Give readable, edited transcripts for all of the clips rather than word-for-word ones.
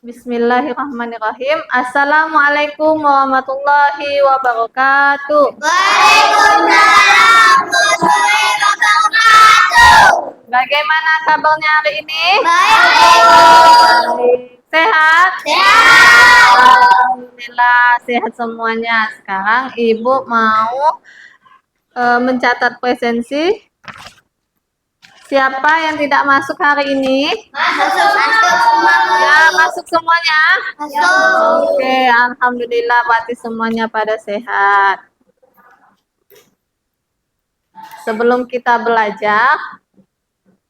Bismillahirrahmanirrahim. Assalamualaikum warahmatullahi wabarakatuh. Waalaikumsalam warahmatullahi wabarakatuh. Bagaimana kabarnya hari ini? Baik. Sehat? Sehat. Alhamdulillah sehat semuanya. Sekarang Ibu mau mencatat presensi. Siapa yang tidak masuk hari ini? Masuk semua. Ya, masuk semuanya. Masuk. Oke, alhamdulillah berarti semuanya pada sehat. Sebelum kita belajar,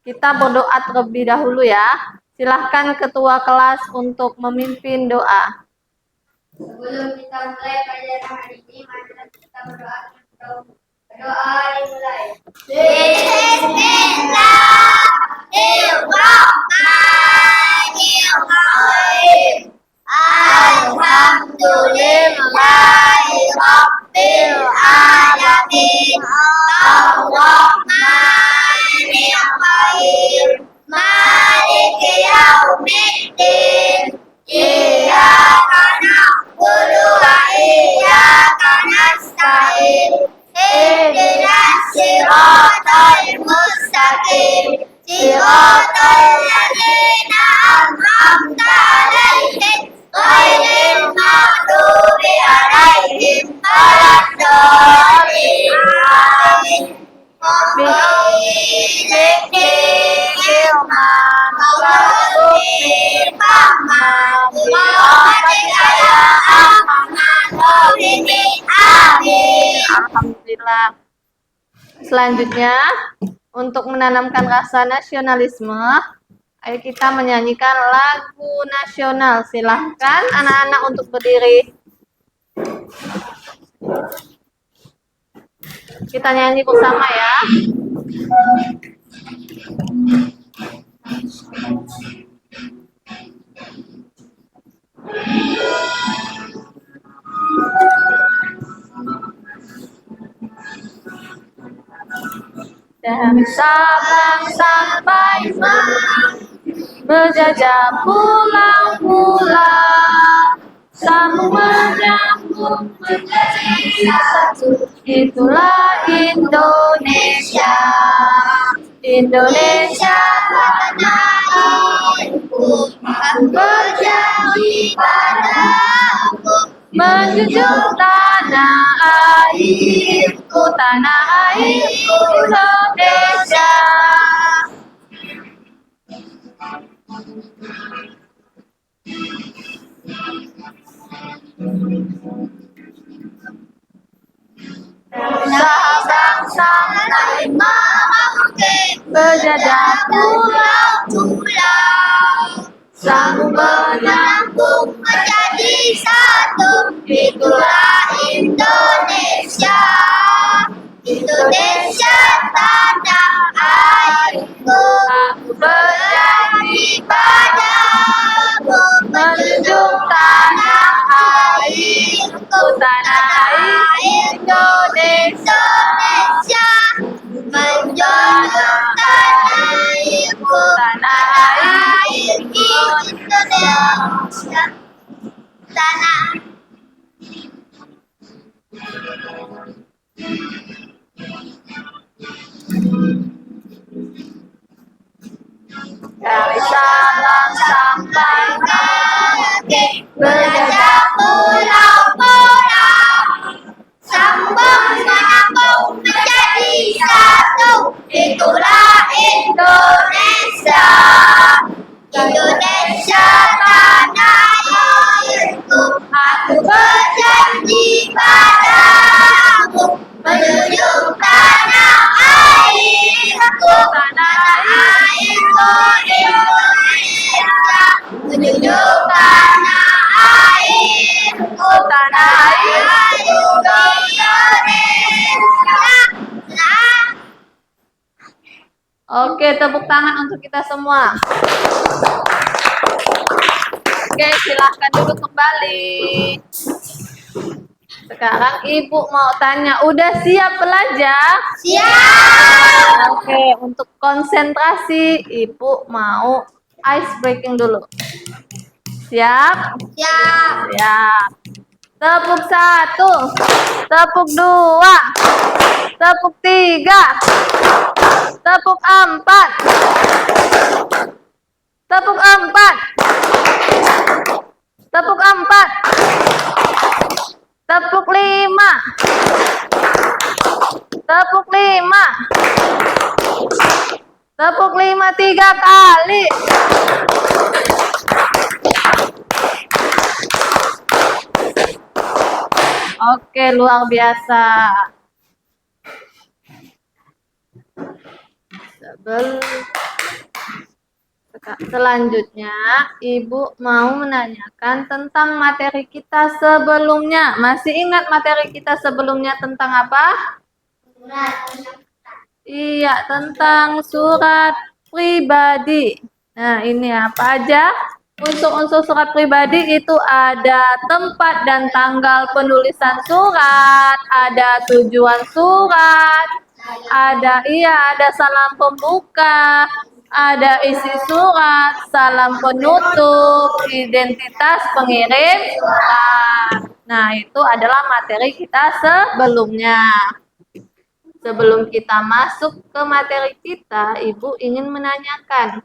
kita berdoa terlebih dahulu ya. Silahkan ketua kelas untuk memimpin doa. Sebelum kita mulai pelajaran hari ini, mari kita berdoa. Doa dimulai. Bismillahirrahmanirrahim. Alhamdulillahirabbil alamin. Arrahmanirrahim. Maliki yaumiddin. Iyyaka na'budu wa iyyaka nasta'in. Ihdinas siratal mustaqim. Siratal ladzina an'amta 'alaihim ghairil maghdubi 'alaihim waladdallin. Amin. Alhamdulillah. Selanjutnya, untuk menanamkan rasa nasionalisme, ayo kita menyanyikan lagu nasional. Silahkan anak-anak untuk berdiri. Kita nyanyi bersama ya. Dari Sabang sampai Merauke, berjajah pulau-pulau, sambung menyambung menjadi satu. Itulah Indonesia. Indonesia tanah airku, aku berjanji padamu, menjunjung tanah airku, tanah airku Indonesia. Sabang sampai Merauke, berjajah pulau-pulau, sambung menyambung menjadi satu. Itulah Indonesia. Indonesia tanah airku, aku berjanji padamu, menjunjung tanah airku, tanah air Indonesia. Menjunjung tanah airku, tanah air Indonesia. Tanah dari Sabang sampai Merauke, berjajah pulau-pulau, sambung menyambung menjadi satu. Itulah Indonesia. Indonesia tanah airku, aku berjanji padamu, menjunjung tanah airku, tanah airku Indonesia. Menjunjung tanah airku, tanah airku Indonesia. Oke, tepuk tangan untuk kita semua. Oke, silahkan duduk kembali. Sekarang Ibu mau tanya, udah siap belajar? Siap. Oke, untuk konsentrasi Ibu mau ice breaking dulu. Siap? Siap. Siap. Tepuk 1, tepuk 2, tepuk 3, tepuk 4, tepuk 4, tepuk 4, tepuk 5, tepuk 5, tepuk 5 3 kali. Oke, luar biasa. Selanjutnya, Ibu mau menanyakan tentang materi kita sebelumnya. Masih ingat materi kita sebelumnya tentang apa? Iya, tentang surat pribadi. Nah, ini apa aja? Unsur-unsur surat pribadi itu ada tempat dan tanggal penulisan surat, ada tujuan surat, ada salam pembuka, ada isi surat, salam penutup, identitas pengirim surat. Nah, itu adalah materi kita sebelumnya. Sebelum kita masuk ke materi kita, Ibu ingin menanyakan,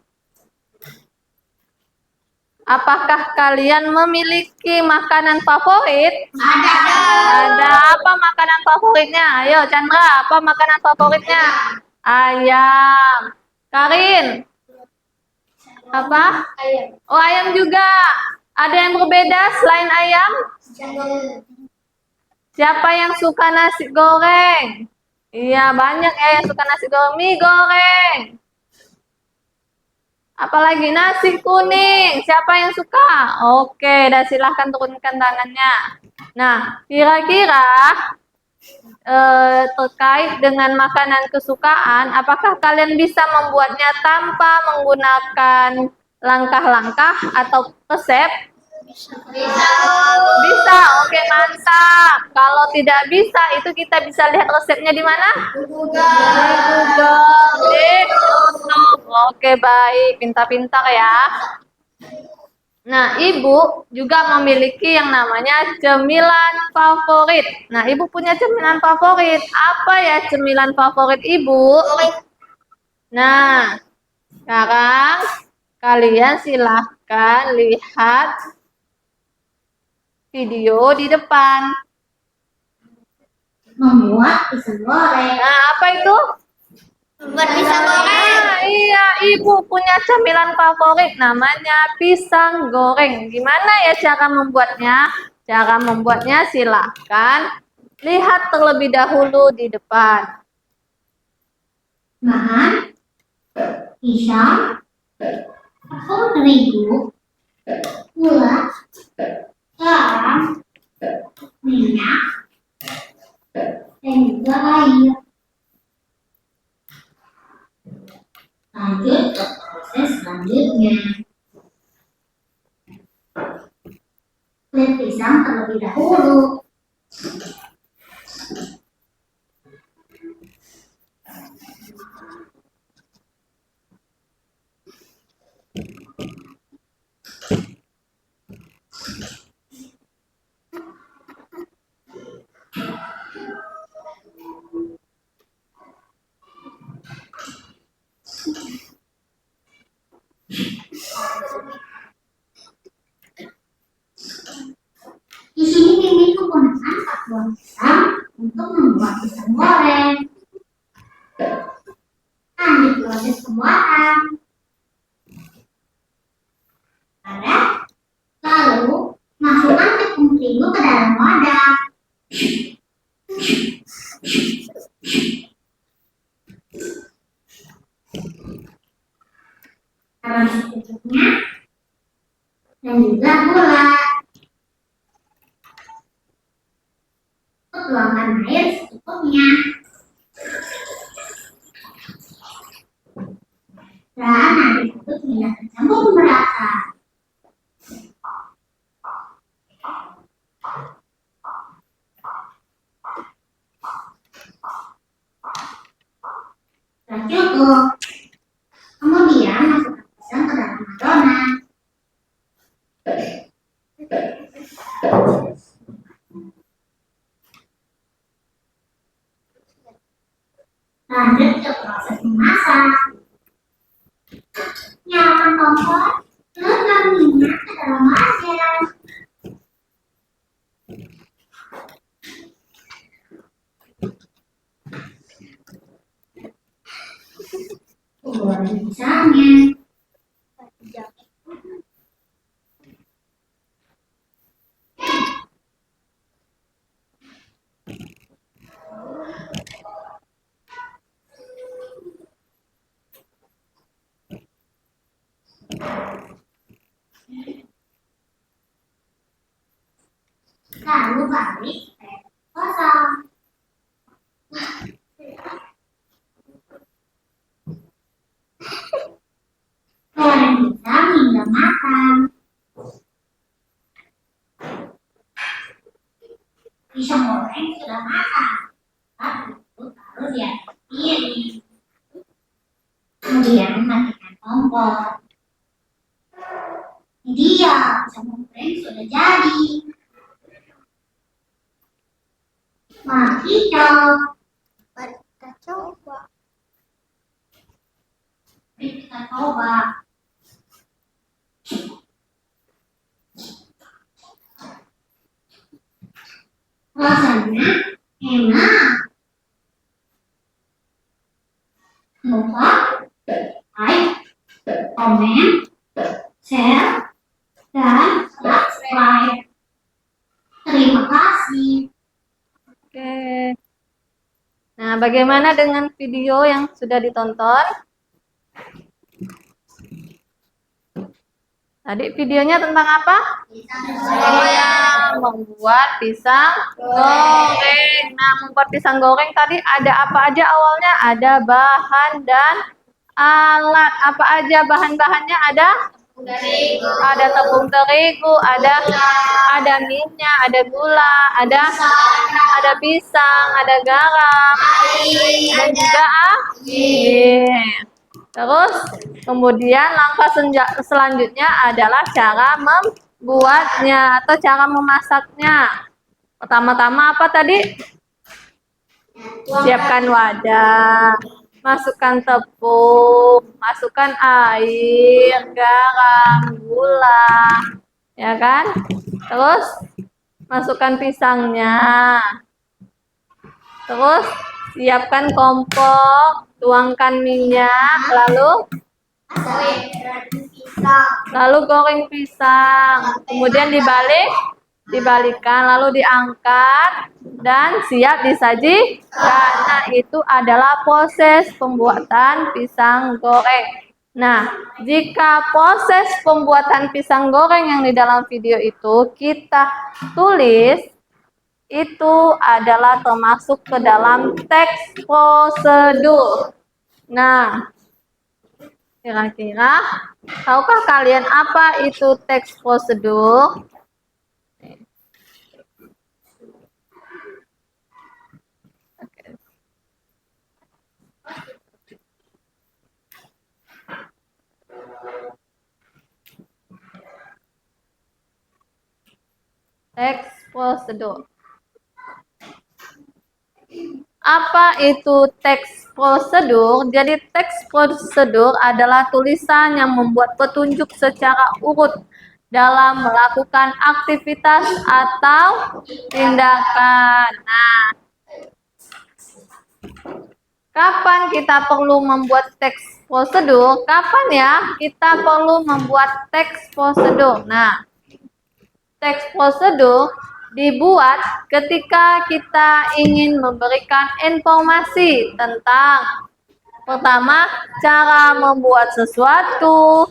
apakah kalian memiliki makanan favorit? Ada apa makanan favoritnya? Ayo Chandra, apa makanan favoritnya? Ayam. Karin? Apa? Ayam. Oh, ayam juga. Ada yang berbeda selain ayam? Siapa yang suka nasi goreng? Iya, banyak ya yang suka nasi goreng. Mie goreng. Apalagi nasi kuning. Siapa yang suka? Oke, dan silahkan turunkan tangannya. Nah, kira-kira terkait dengan makanan kesukaan, apakah kalian bisa membuatnya tanpa menggunakan langkah-langkah atau resep? Bisa, oke, mantap. Kalau tidak bisa, itu kita bisa lihat resepnya di mana? Di Google, di YouTube. Oke, baik, pintar-pintar ya. Nah, Ibu juga memiliki yang namanya cemilan favorit. Nah, Ibu punya cemilan favorit. Apa ya cemilan favorit Ibu? Nah, sekarang kalian silahkan lihat video di depan. Membuat pisang goreng. Nah, apa itu? Membuat pisang goreng. Nah, iya, Ibu punya camilan favorit namanya pisang goreng. Gimana ya cara membuatnya? Cara membuatnya silahkan lihat terlebih dahulu di depan. Bahan: pisang, tepung terigu, gula, garam, minyak, dan juga air. Lanjut ke proses selanjutnya. Kulit pisang terlebih dahulu. Di sini Mimin menggunakan 4 buah pisang untuk membuat pisang goreng. Lanjut proses pembuatan. Lalu masukkan tepung terigu ke dalam wadah. Taruh secukupnya dan juga gula. Tuangkan air secukupnya. Dan nanti tutup hingga tercampur merata. Sudah cukup. Kemudian masukkan pisang ke dalam adonan. Tuangkan kompor dengan minyak ke dalam wajan. Goreng pisangnya. Lalu balik kosong. Goreng pisang hingga matang. Pisang goreng sudah matang. Lalu taruh di atas piring. Kemudian matikan kompor. Ini dia, pisang goreng sudah jadi. Mari kita coba. Mari kita coba. Rasanya enak. Lupa like, komen, share, dan subscribe. Terima kasih. Oke. Nah, bagaimana dengan video yang sudah ditonton? Tadi videonya tentang apa? Membuat pisang goreng. Nah, membuat pisang goreng tadi ada apa aja awalnya? Ada bahan dan alat. Apa aja bahan-bahannya? Ada tepung terigu, ada minyak, ada gula, ada pisang, ada garam, dan juga air. Terus kemudian langkah selanjutnya adalah cara membuatnya atau cara memasaknya. Pertama-tama apa tadi? Siapkan wadah, masukkan tepung, masukkan air, garam, gula, ya kan? Terus masukkan pisangnya. Terus siapkan kompor, tuangkan minyak, lalu goreng pisang. Kemudian dibalikkan, lalu diangkat dan siap disajikan. Nah, itu adalah proses pembuatan pisang goreng. Nah, jika proses pembuatan pisang goreng yang di dalam video itu kita tulis, itu adalah termasuk ke dalam teks prosedur. Nah, kira-kira tahukah kalian apa itu teks prosedur? Teks prosedur. Apa itu teks prosedur? Jadi teks prosedur adalah tulisan yang membuat petunjuk secara urut dalam melakukan aktivitas atau tindakan. Nah, kapan kita perlu membuat teks prosedur? Kapan ya kita perlu membuat teks prosedur? Nah, teks prosedur dibuat ketika kita ingin memberikan informasi tentang pertama, cara membuat sesuatu,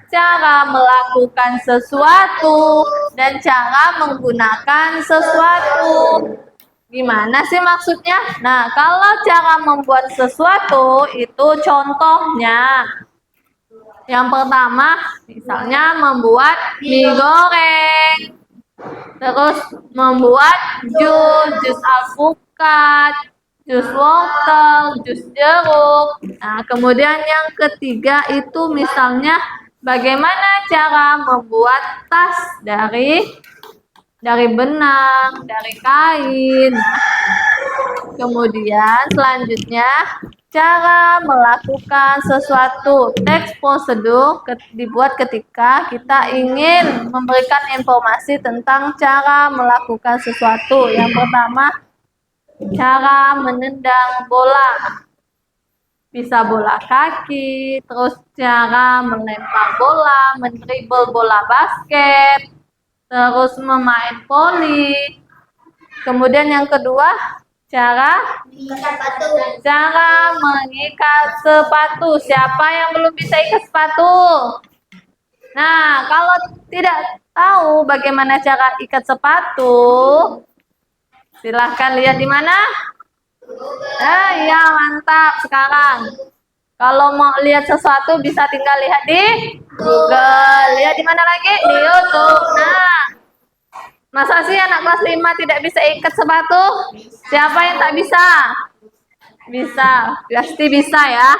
cara melakukan sesuatu, dan cara menggunakan sesuatu. Gimana sih maksudnya? Nah, kalau cara membuat sesuatu itu contohnya. Yang pertama, misalnya membuat mie goreng. Terus membuat jus alpukat, jus wortel, jus jeruk. Nah, kemudian yang ketiga itu misalnya bagaimana cara membuat tas dari benang, dari kain. Kemudian selanjutnya cara melakukan sesuatu. Teks prosedur dibuat ketika kita ingin memberikan informasi tentang cara melakukan sesuatu. Yang pertama, cara menendang bola. Bisa bola kaki, terus cara melempar bola, mendribble bola basket, terus memain voli. Kemudian yang kedua, cara mengikat sepatu. Siapa yang belum bisa ikat sepatu? Nah, kalau tidak tahu bagaimana cara ikat sepatu, silahkan lihat di mana? Iya, mantap. Sekarang kalau mau lihat sesuatu bisa tinggal lihat di Google. Lihat di mana lagi? Di YouTube. Nah, masa sih anak kelas 5 tidak bisa ikat sepatu? Siapa yang tak bisa? Bisa, pasti bisa ya.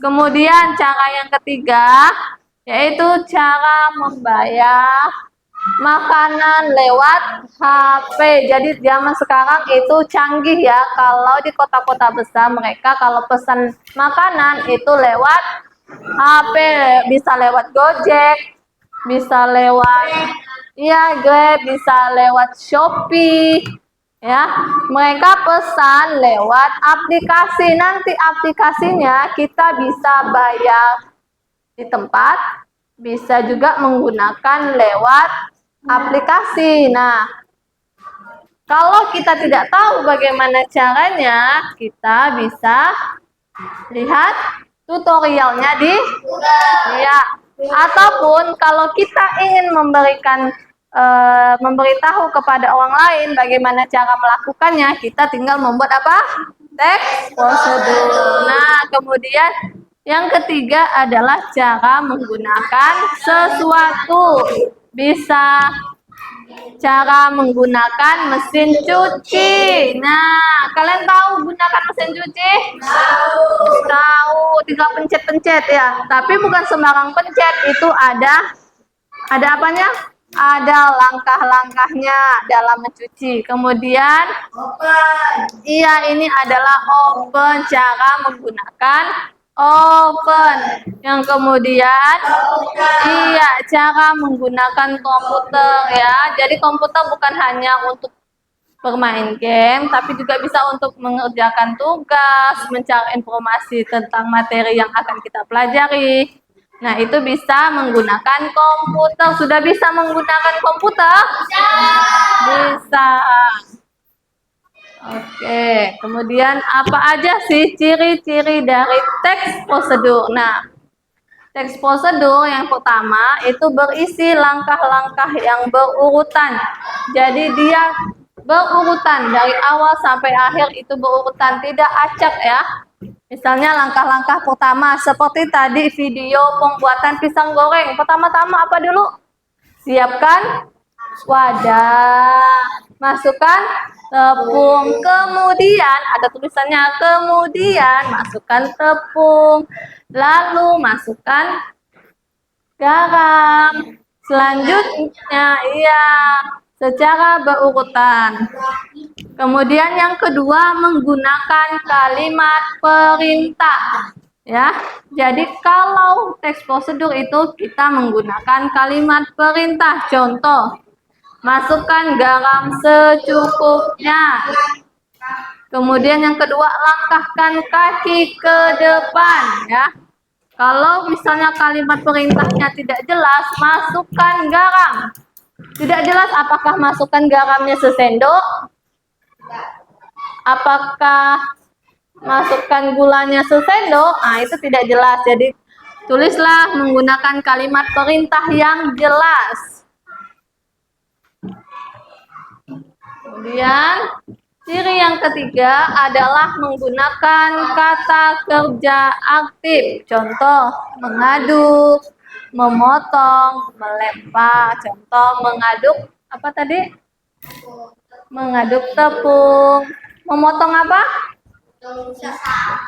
Kemudian cara yang ketiga yaitu cara membayar makanan lewat HP. Jadi zaman sekarang itu canggih ya. Kalau di kota-kota besar mereka kalau pesan makanan itu lewat HP, bisa lewat Gojek, bisa lewat Grab, bisa lewat Shopee. Ya, mereka pesan lewat aplikasi. Nanti aplikasinya kita bisa bayar di tempat, bisa juga menggunakan lewat aplikasi. Nah, kalau kita tidak tahu bagaimana caranya, kita bisa lihat tutorialnya di ya. Ataupun kalau kita ingin memberitahu kepada orang lain bagaimana cara melakukannya, kita tinggal membuat apa? Teks prosedur. Nah, kemudian yang ketiga adalah cara menggunakan sesuatu. Bisa cara menggunakan mesin cuci. Nah, kalian tahu gunakan mesin cuci? Tahu, tinggal pencet-pencet ya. Tapi bukan sembarang pencet, itu ada apanya? Ada langkah-langkahnya dalam mencuci. Kemudian iya, ini adalah oven, cara menggunakan oven. Yang kemudian iya, cara menggunakan komputer ya. Jadi komputer bukan hanya untuk bermain game, tapi juga bisa untuk mengerjakan tugas, mencari informasi tentang materi yang akan kita pelajari. Nah, itu bisa menggunakan komputer. Sudah bisa menggunakan komputer? Bisa. Oke, kemudian apa aja sih ciri-ciri dari teks prosedur? Nah, teks prosedur yang pertama itu berisi langkah-langkah yang berurutan. Jadi dia berurutan dari awal sampai akhir, itu berurutan, tidak acak ya. Misalnya langkah-langkah pertama seperti tadi video pembuatan pisang goreng. Pertama-tama apa dulu? Siapkan wadah, masukkan tepung, kemudian ada tulisannya, kemudian masukkan tepung, lalu masukkan garam. Selanjutnya iya, secara berurutan. Kemudian yang kedua menggunakan kalimat perintah. Ya, jadi kalau teks prosedur itu kita menggunakan kalimat perintah. Contoh, masukkan garam secukupnya. Kemudian yang kedua, langkahkan kaki ke depan. Ya, kalau misalnya kalimat perintahnya tidak jelas, masukkan garam. Tidak jelas apakah masukkan garamnya sesendok, apakah masukkan gulanya sesendok, nah itu tidak jelas. Jadi tulislah menggunakan kalimat perintah yang jelas. Kemudian ciri yang ketiga adalah menggunakan kata kerja aktif. Contoh, mengaduk, memotong, melempar. Contoh, mengaduk apa tadi? Mengaduk tepung. Memotong apa?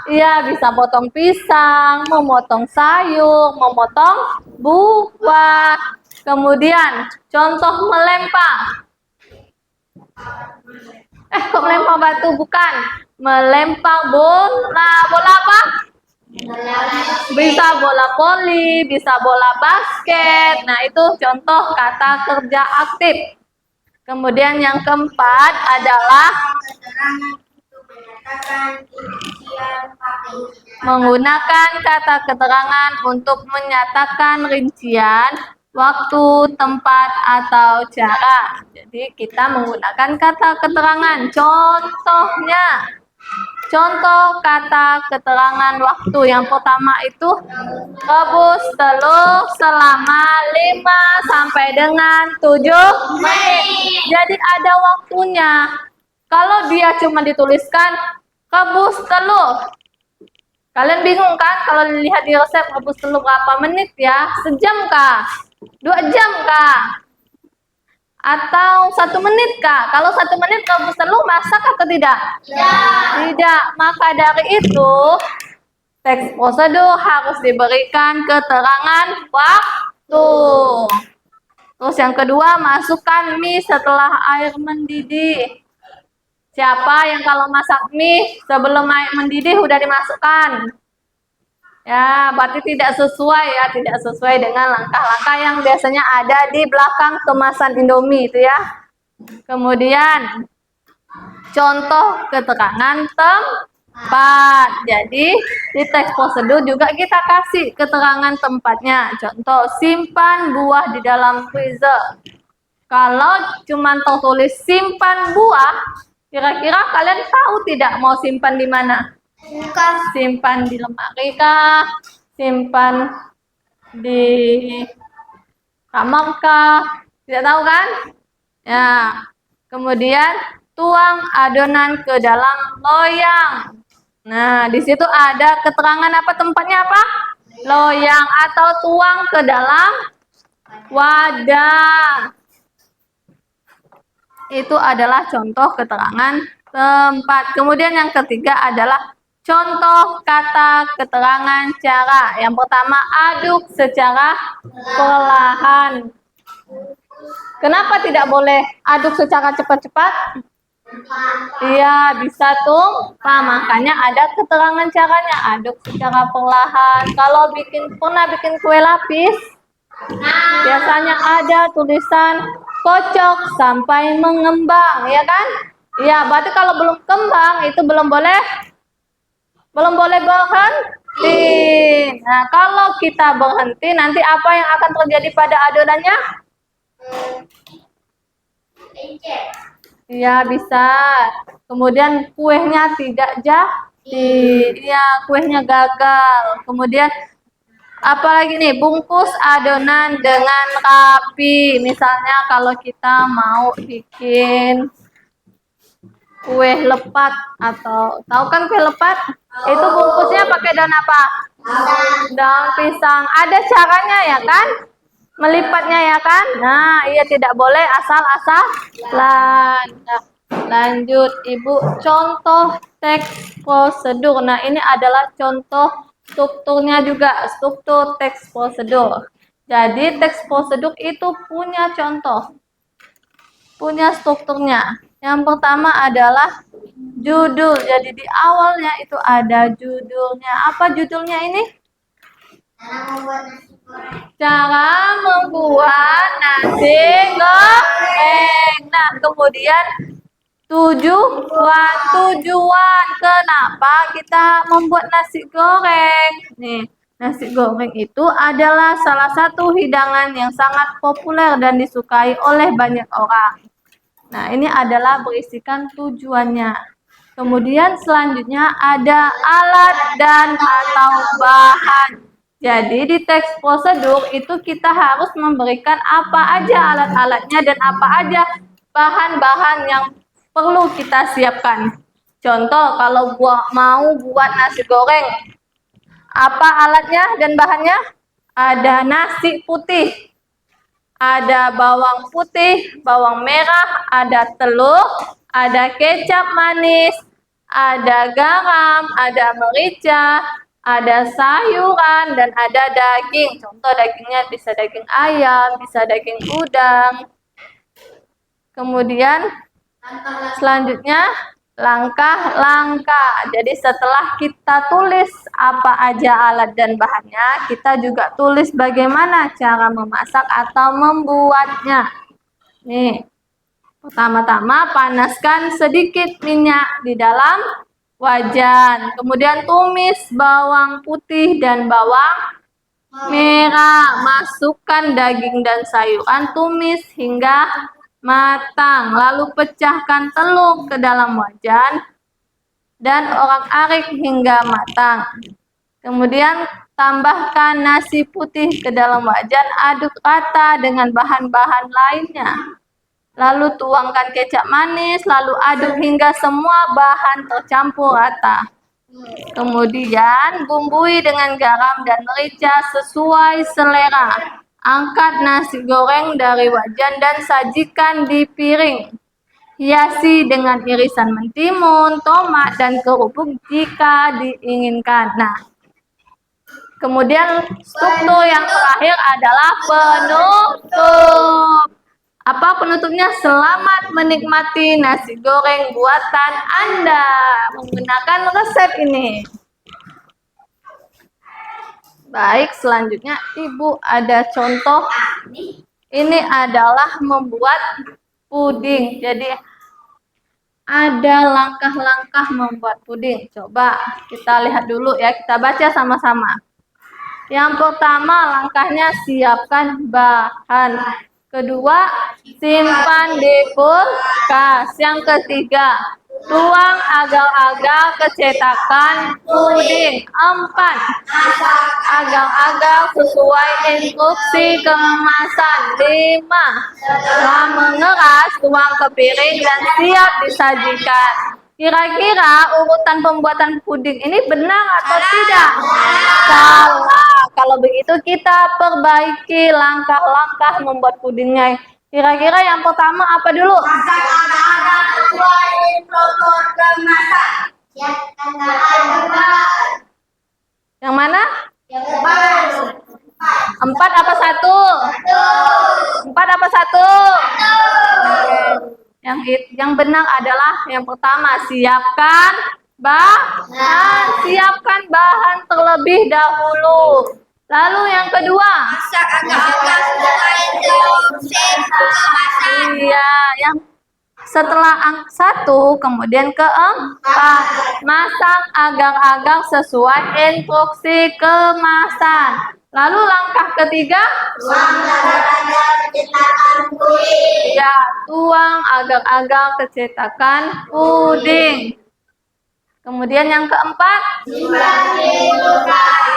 Iya, bisa potong pisang, memotong sayur, memotong buah. Kemudian, contoh melempar. Kok melempar batu? Bukan. Melempar bola. Bola apa? Bisa bola voli, bisa bola basket. Nah, itu contoh kata kerja aktif. Kemudian yang keempat adalah menggunakan kata keterangan untuk menyatakan rincian waktu, tempat, atau cara. Jadi kita menggunakan kata keterangan. Contohnya, contoh kata keterangan waktu. Yang pertama itu rebus telur selama 5 sampai dengan 7 menit. Jadi ada waktunya. Kalau dia cuma dituliskan rebus telur, kalian bingung kan kalau lihat di resep rebus telur berapa menit ya? Sejam kah? 2 jam kah? Atau 1 menit kah? Kalau 1 menit rebus telur masak atau tidak? Tidak. Maka dari itu teks prosedur harus diberikan keterangan waktu. Terus yang kedua, masukkan mie setelah air mendidih. Siapa yang kalau masak mie sebelum air mendidih udah dimasukkan? Ya, berarti tidak sesuai ya, tidak sesuai dengan langkah-langkah yang biasanya ada di belakang kemasan Indomie itu ya. Kemudian contoh keterangan tempat. Jadi di teks prosedur juga kita kasih keterangan tempatnya. Contoh, simpan buah di dalam freezer. Kalau cuma tertulis simpan buah, kira-kira kalian tahu tidak mau simpan di mana? Simpan di lemari kah? Simpan di kamar kah? Tidak tahu kan? Ya. Kemudian tuang adonan ke dalam loyang. Nah, di situ ada keterangan apa tempatnya apa? Loyang atau tuang ke dalam wadah. Itu adalah contoh keterangan tempat. Kemudian yang ketiga adalah contoh kata keterangan cara. Yang pertama, aduk secara perlahan. Kenapa tidak boleh aduk secara cepat-cepat? Iya, bisa tumpah. Makanya ada keterangan caranya, aduk secara perlahan. Kalau pernah bikin kue lapis, biasanya ada tulisan kocok sampai mengembang, ya kan? Iya, berarti kalau belum kembang itu belum boleh berhenti. Nah, kalau kita berhenti, nanti apa yang akan terjadi pada adonannya? Iya, bisa. Kemudian kuehnya tidak jadi. Iya, kuehnya gagal. Kemudian apalagi nih, bungkus adonan dengan rapi. Misalnya kalau kita mau bikin kue lepat atau tahu kan kue lepat? Itu bungkusnya pakai daun apa? Daun pisang. Ada caranya ya kan? Melipatnya ya kan? Nah, iya tidak boleh asal-asalan. Nah, lanjut Ibu, contoh teks prosedur. Nah, ini adalah contoh strukturnya juga, struktur teks prosedur. Jadi teks prosedur itu punya contoh, punya strukturnya. Yang pertama adalah judul. Jadi di awalnya itu ada judulnya. Apa judulnya ini? Cara membuat nasi goreng. Nah, kemudian tujuan kenapa kita membuat nasi goreng. Nih, nasi goreng itu adalah salah satu hidangan yang sangat populer dan disukai oleh banyak orang. Nah, ini adalah berisikan tujuannya. Kemudian selanjutnya ada alat dan atau bahan. Jadi di teks prosedur itu kita harus memberikan apa aja alat-alatnya dan apa aja bahan-bahan yang perlu kita siapkan. Contoh kalau mau buat nasi goreng, apa alatnya dan bahannya? Ada nasi putih, ada bawang putih, bawang merah, ada telur, ada kecap manis, ada garam, ada merica, ada sayuran, dan ada daging. Contoh dagingnya bisa daging ayam, bisa daging udang. Kemudian Selanjutnya, langkah-langkah. Jadi setelah kita tulis apa aja alat dan bahannya, kita juga tulis bagaimana cara memasak atau membuatnya. Nih, pertama-tama panaskan sedikit minyak di dalam wajan. Kemudian tumis bawang putih dan bawang merah. Masukkan daging dan sayuran, tumis hingga matang. Lalu pecahkan telur ke dalam wajan dan orak-arik hingga matang. Kemudian tambahkan nasi putih ke dalam wajan, aduk rata dengan bahan-bahan lainnya. Lalu tuangkan kecap manis, lalu aduk hingga semua bahan tercampur rata. Kemudian bumbui dengan garam dan merica sesuai selera. Angkat nasi goreng dari wajan dan sajikan di piring. Hiasi dengan irisan mentimun, tomat, dan kerupuk jika diinginkan. Nah, kemudian struktur yang terakhir adalah penutup. Apa penutupnya? Selamat menikmati nasi goreng buatan Anda menggunakan resep ini. Baik, selanjutnya Ibu ada contoh. Ini adalah membuat puding. Jadi ada langkah-langkah membuat puding. Coba kita lihat dulu ya, kita baca sama-sama. Yang pertama, langkahnya siapkan bahan. Kedua, simpan di kulkas. Yang ketiga, tuang agar-agar kecetakan puding. 4. Agar-agar sesuai instruksi kemasan. 5. Setelah mengeras, tuang ke piring dan siap disajikan. Kira-kira urutan pembuatan puding ini benar atau tidak? Salah. Kalau begitu kita perbaiki langkah-langkah membuat pudingnya. Kira-kira yang pertama apa dulu? Yang mana? 4 apa 1? 4 apa 1? Yang benar adalah yang pertama, siapkan bahan. Siapkan bahan terlebih dahulu. Lalu yang kedua, iya, yang setelah 1, kemudian keempat, masak agar-agar sesuai instruksi kemasan. Lalu langkah ketiga, ya, tuang agar-agar kecetakan puding. Kemudian yang keempat,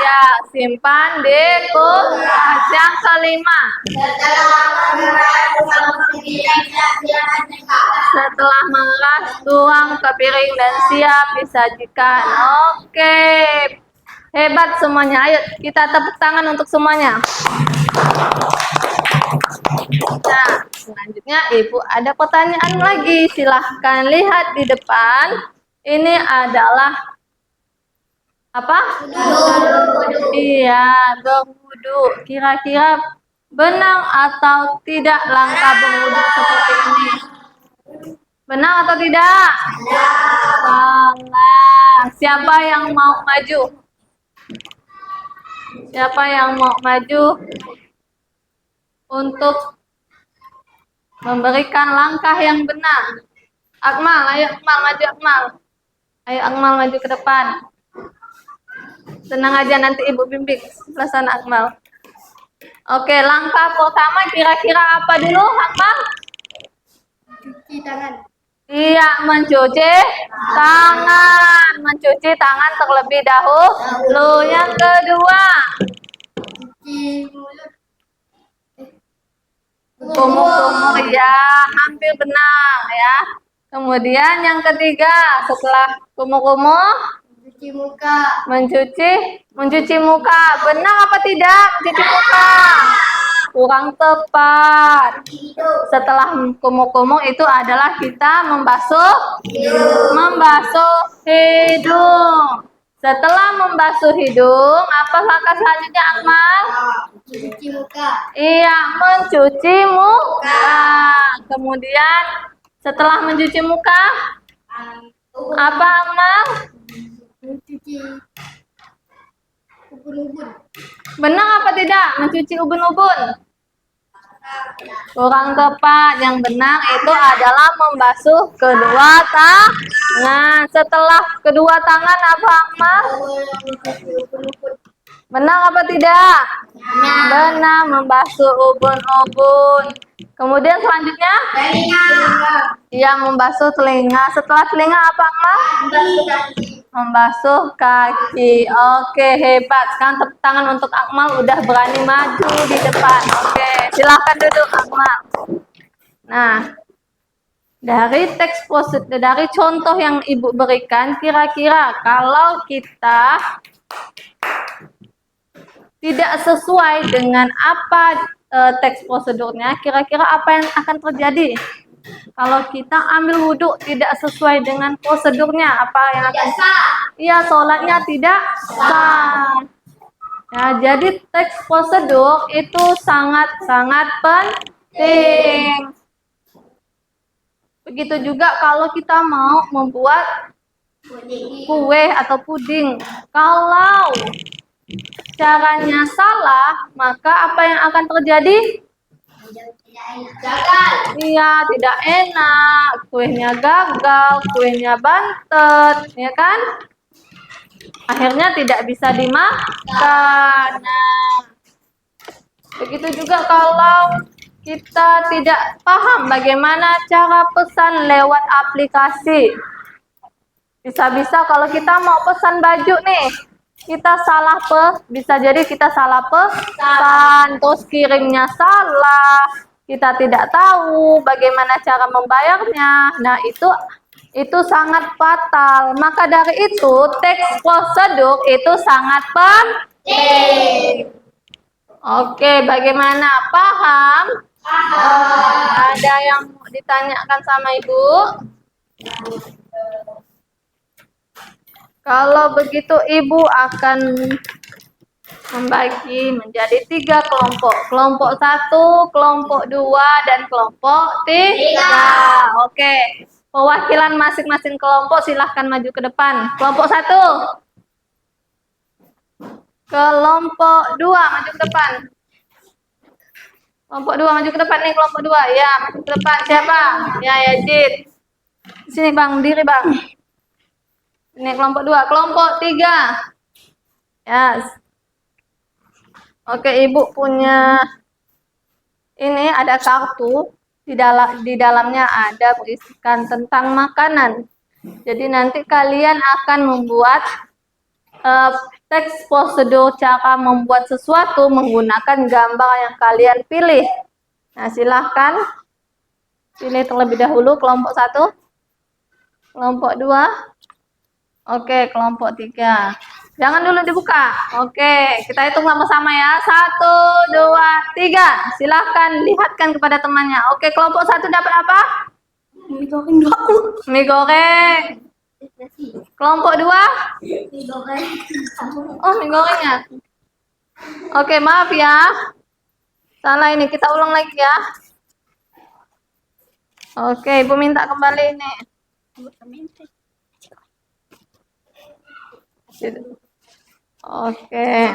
ya, simpan di kulkas. Yang kelima, setelah mengeras, tuang ke piring dan siap disajikan. Oke, hebat semuanya. Ayo kita tepuk tangan untuk semuanya. Nah, selanjutnya Ibu ada pertanyaan lagi. Silahkan lihat di depan. Ini adalah apa? Iya, berwudu. Kira-kira benar atau tidak langkah berwudu seperti ini? Benar atau tidak? Salah. Siapa yang mau maju? Siapa yang mau maju untuk memberikan langkah yang benar? Akmal, ayo Akmal, maju Akmal. Ayo Akmal maju ke depan. Tenang aja, nanti Ibu bimbing. Sebelah sana Akmal. Oke, langkah pertama kira-kira apa dulu Akmal? Cuci tangan. Iya, mencuci tangan. Mencuci tangan terlebih dahulu. Yang kedua, Cuci mulut. kumur-kumur, ya, hampir benar ya. Kemudian yang ketiga, setelah kumur-kumur, Cuci muka. mencuci muka. Benar apa tidak? Mencuci muka. Kurang tepat. Setelah kumur-kumur itu adalah kita membasuh hidung. Setelah membasuh hidung, apa langkah selanjutnya Akmal? Cuci muka. Iya, mencuci muka. Kemudian Setelah mencuci muka, apa Akmal? Mencuci ubun-ubun. Benar apa tidak? Mencuci ubun-ubun? Kurang tepat. Yang benar itu adalah membasuh kedua tangan. Setelah kedua tangan apa Akmal? Mencuci ubun-ubun. Benar apa tidak? Benar, membasuh ubun-ubun. Kemudian selanjutnya, Telinga. yang membasuh telinga. Setelah telinga apa Akmal? Membasuh kaki. Membasuh kaki. Oke, hebat. Sekarang tepuk tangan untuk Akmal udah berani maju di depan. Oke, silahkan duduk Akmal. Nah, dari teks prosedur, dari contoh yang Ibu berikan, kira-kira kalau kita tidak sesuai dengan apa teks prosedurnya, kira-kira apa yang akan terjadi? Kalau kita ambil wudhu tidak sesuai dengan prosedurnya, apa yang akan? Iya, sholatnya tidak sah. Ya, jadi teks prosedur itu sangat-sangat penting. Begitu juga kalau kita mau membuat kue atau puding. Kalau caranya salah, maka apa yang akan terjadi? Gagal. Iya, tidak enak. Kuenya gagal, kuenya bantet, ya kan? Akhirnya tidak bisa dimakan. Nah, begitu juga kalau kita tidak paham bagaimana cara pesan lewat aplikasi. Bisa-bisa kalau kita mau pesan baju nih, kita salah bisa jadi kita salah pesan, terus kirimnya salah, kita tidak tahu bagaimana cara membayarnya. Nah, itu sangat fatal. Maka dari itu, teks prosedur itu sangat penting. Oke, bagaimana? Paham? Ada yang mau ditanyakan sama Ibu? Kalau begitu Ibu akan membagi menjadi 3 kelompok. Kelompok 1, kelompok 2, dan kelompok 3. Oke. Perwakilan masing-masing kelompok silahkan maju ke depan. Kelompok 1. Kelompok 2 maju ke depan. Kelompok 2 maju ke depan nih, kelompok 2. Ya, maju ke depan. Siapa? Ya, Yazid. Sini Bang, diri Bang. Ini kelompok 2. Kelompok 3. Yes. Oke, Ibu punya ini ada kartu. Di dalamnya ada berisikan tentang makanan. Jadi nanti kalian akan membuat teks prosedur cara membuat sesuatu menggunakan gambar yang kalian pilih. Nah, silahkan pilih terlebih dahulu kelompok 1, kelompok 2, oke, kelompok 3. Jangan dulu dibuka. Oke, kita hitung sama-sama ya. 1, 2, 3. Silahkan lihatkan kepada temannya. Oke, kelompok 1 dapat apa? Mie goreng doang. Mie goreng. Kelompok 2? Mie goreng. Oh, mie gorengnya. Oke, maaf ya. Salah ini, kita ulang lagi ya. Oke, Ibu minta kembali ini. Oke.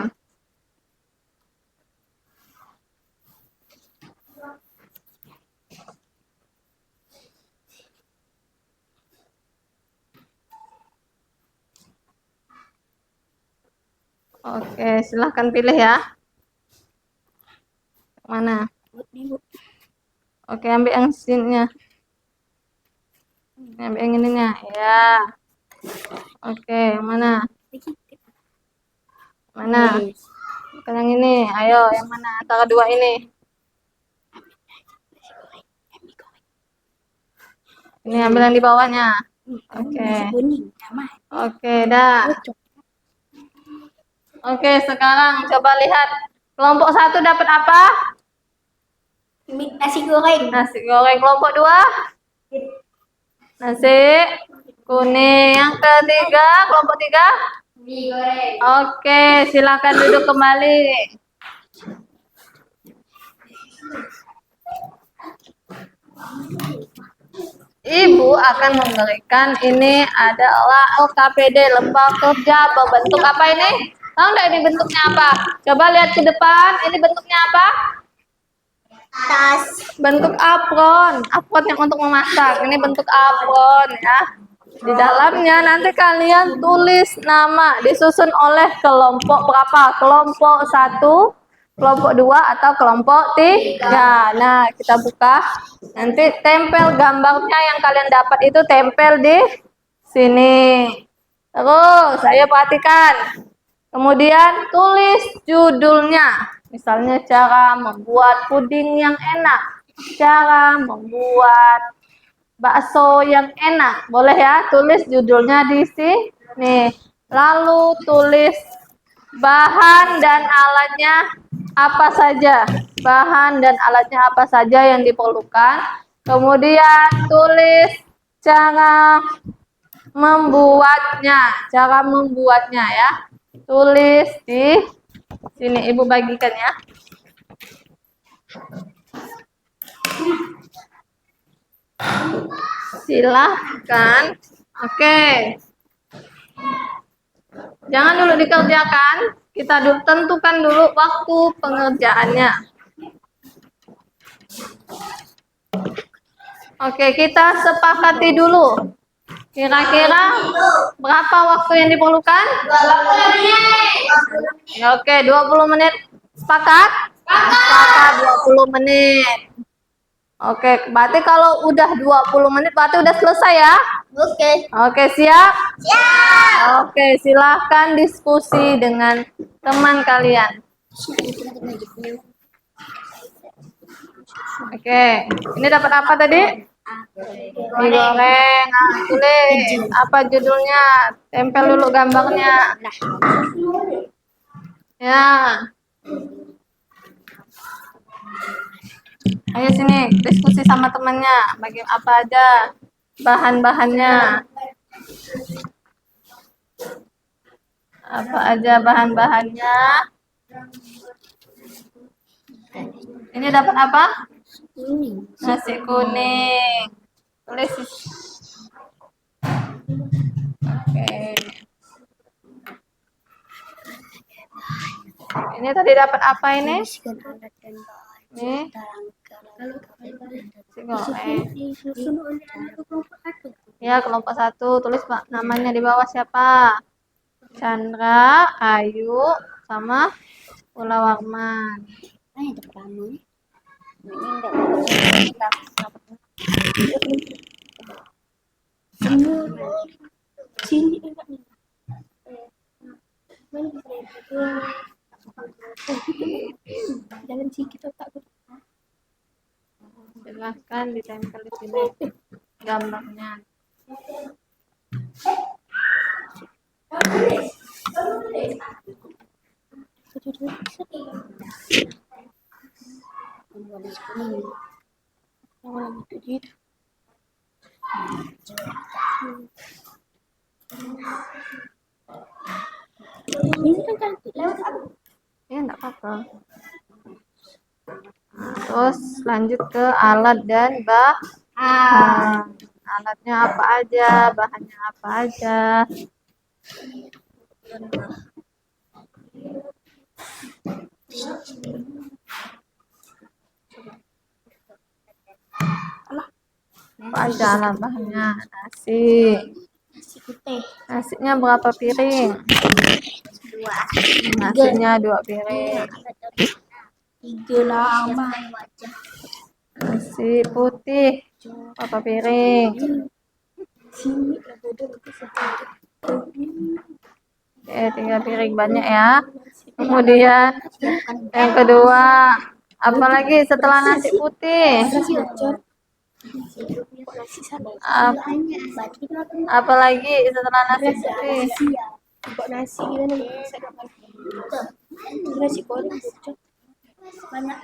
Oke, silahkan pilih ya. Mana? Oke, ambil yang sininya. Ambil yang ininya. Ya. Oke, mana? Mana? Bukan yang ini. Ayo, yang mana? Antara 2 ini. Ini ambil yang di bawahnya. Oke. Oke, dah. Oke, sekarang coba lihat. Kelompok 1 dapat apa? Nasi goreng. Nasi goreng. Kelompok 2? Nasi kuning. Yang ketiga, kelompok 3? Mie goreng. Oke, silakan duduk kembali. Ibu akan memberikan ini adalah LKPD, lembar kerja berbentuk apa ini? Tahu nggak ini bentuknya apa? Coba lihat ke depan, ini bentuknya apa? Tas. Bentuk apron, apron yang untuk memasak. Ini bentuk apron ya. Di dalamnya nanti kalian tulis nama, disusun oleh kelompok berapa? Kelompok 1, kelompok 2, atau kelompok 3. Nah, kita buka. Nanti tempel gambarnya yang kalian dapat itu tempel di sini. Terus, saya perhatikan. Kemudian tulis judulnya. Misalnya cara membuat puding yang enak, cara membuat bakso yang enak. Boleh ya, tulis judulnya di sini. Lalu tulis bahan dan alatnya apa saja. Bahan dan alatnya apa saja yang diperlukan. Kemudian tulis cara membuatnya. Cara membuatnya ya. Tulis di sini. Ibu bagikan ya. Silahkan. Oke. Jangan dulu dikerjakan. Kita tentukan dulu waktu pengerjaannya. Oke, kita sepakati dulu. Kira-kira berapa waktu yang diperlukan? 20 menit. Oke, 20 menit. Sepakat? Sepakat 20 menit. Oke, berarti kalau udah 20 menit berarti udah selesai ya? Oke. Oke, siap? Siap. Oke, silahkan diskusi dengan teman kalian. Oke, ini dapat apa tadi? Digoreng. Nah, tulis apa judulnya? Tempel dulu gambarnya. Ya. Ayo sini, diskusi sama temannya. Bagi apa aja bahan-bahannya? Apa aja bahan-bahannya? Ini dapat apa? Nasi kuning. Tulis. Oke. Ini tadi dapat apa ini? Ini. Ya, kelompok 1. Tulis Pak, namanya di bawah siapa? Chandra, Ayu, sama Ula Warman. Jangan sih kita takut. Silahkan ditempel di sini gambarnya. Ini kan lewat apa? Ya, enggak apa-apa. Nah, terus lanjut ke alat dan bahan. Alatnya apa aja, bahannya apa aja. Apa aja alat bahannya? Nasi. Nasi putih. Nasinya berapa piring? 2. Nasinya 2 piring. 3 lama. Nasi putih berapa piring? Sini Oke, 3 piring banyak ya. Kemudian yang kedua, apalagi setelah nasi putih? Apalagi setelah nasi putih? nasi gimana nih? Nasi goreng banyak.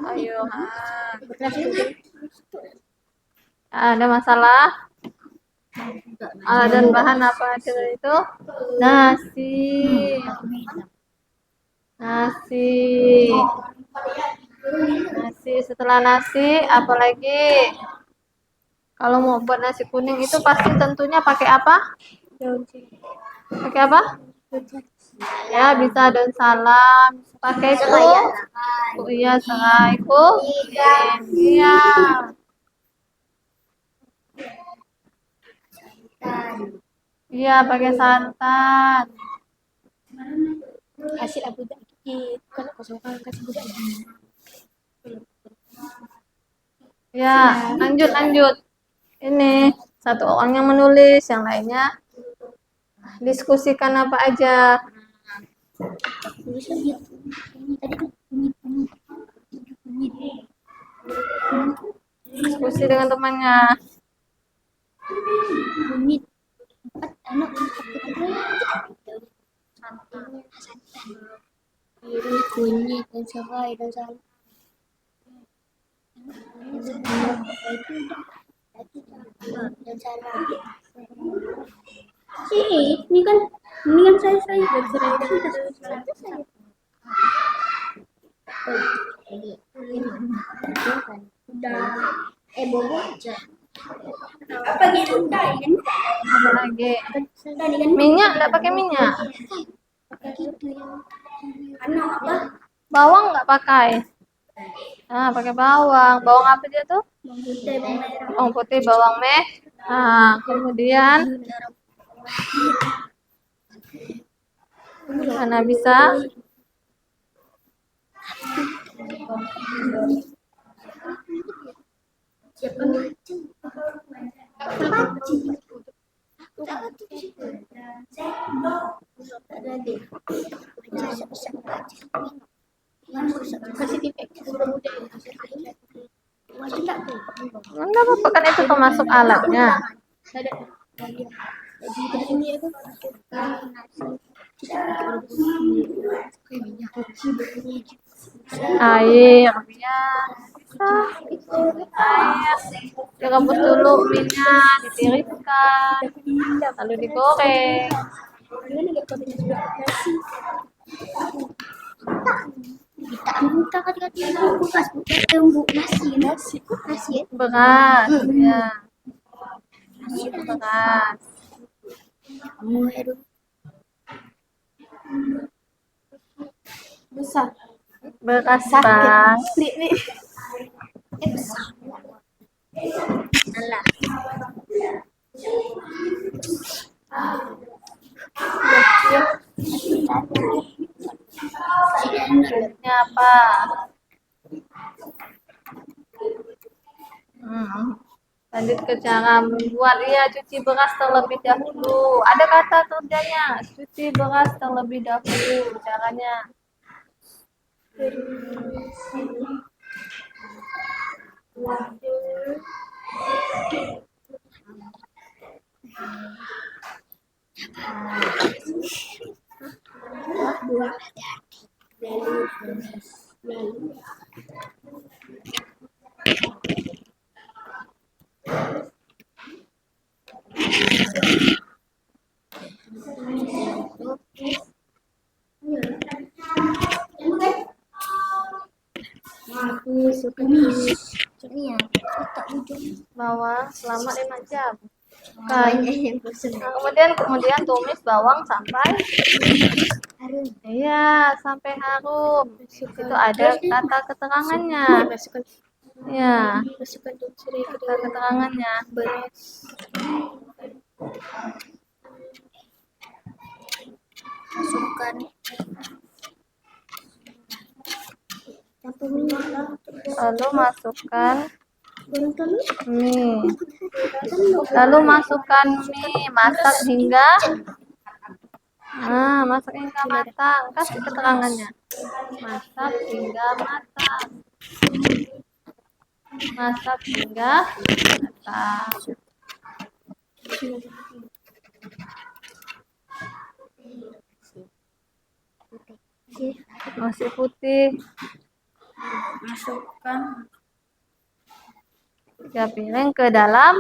Ayo, ada masalah? Dan bahan apa aja itu? Nasi. Nasi. Setelah nasi, apalagi? Kalau mau buat nasi kuning itu pasti tentunya pakai apa? Pakai apa? Ya, bisa daun salam. Pakai oh iya, serai iya. Iya, pakai santan. Kasih abu dikit. Kalau kosongkan kasih budak dikit. Ya, lanjut. Ini satu orang yang menulis, yang lainnya diskusikan apa aja. Tulis lagi. Ini tadi tuh kunyit. Diskusi dengan temannya. Kunyit. Empat anak biru kunyit dan serai dan salam. Dan salam. Ini kan saya dan serai dan salam. Udah bobo aja. Apa gitu udah kan? Apa lagi? Minyak, nggak pakai minyak. Pakai gitu yang anak apa? Bawang nggak pakai. Nah, pakai bawang. Bawang apa dia tuh? Bawang putih, bawang merah. Nah, kemudian mana bisa? Siapa mancing? Kasih tipek Enggak apa-apa kan itu termasuk alatnya. Air, ya. Air. Direbus dulu minyak, ditiriskan, lalu digoreng. Kita kata-kata kulkas tembuk nasi ya. Beras, ya. Beras. Besar. Beras, Bang. Nih. Besar. Alah. Selanjutnya apa? Lanjut ke cara membuat. Ya, cuci beras terlebih dahulu. Ada kata kerjanya, cuci beras terlebih dahulu. Caranya. Aku suka nih. Ya, tak ujung. Bawang selama 5 jam. Banyak yang bosan. Nah, kemudian tumis bawang sampai Harum. iya, sampai harum. Itu ada kata keterangannya. Masukkan Ya, tuh serai ke kata keterangannya. beras. Masukkan campur minyak lah. Lalu masukkan Beruntung mie. Lalu masukkan mie, masak hingga matang. Kasih keterangannya. Masak hingga matang. Masak hingga matang. Nasi putih. masukkan 3 piring ke dalam.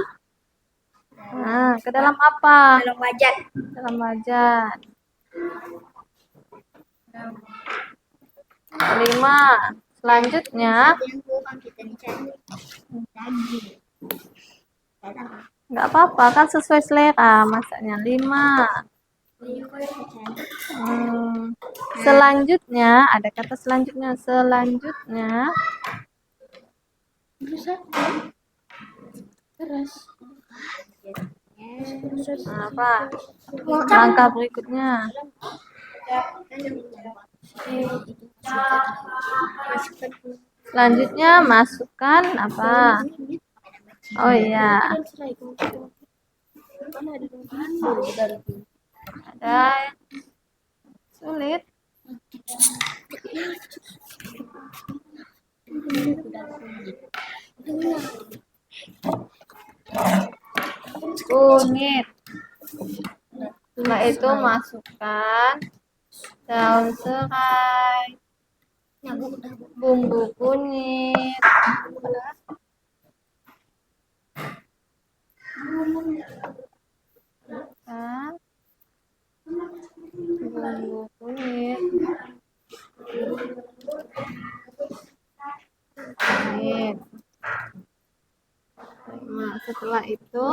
Nah, ke dalam apa? dalam wajan. Dalam wajan. 5. Selanjutnya Yang kurang kita dicari daging. Nggak apa-apa, kan sesuai selera masaknya. 5. Selanjutnya, ada kata selanjutnya. Selanjutnya, apa? Langkah berikutnya. Selanjutnya, masukkan apa? Oh iya. Ada sulit. Kunyit. Setelah itu masukkan daun serai, bumbu kunyit, dan bumbu kunyit. Nah, setelah itu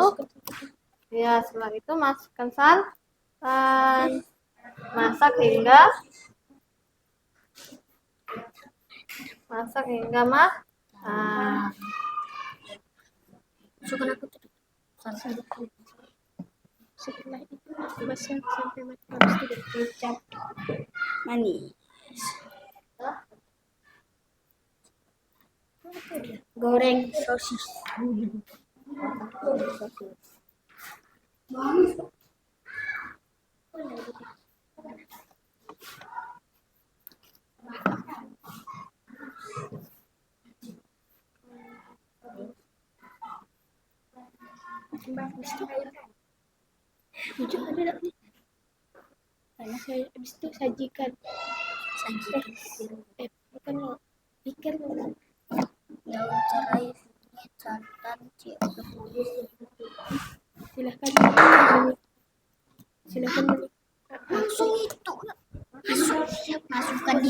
masukkan santan. Masak hingga matang. Setelah itu masak sampai matang, habis itu kecap manis. Goreng sosis. Ujung ada tak nih? Karena saya habis itu sajikan. Bukan ikan daun serai, santan, silahkan langsung itu masukkan di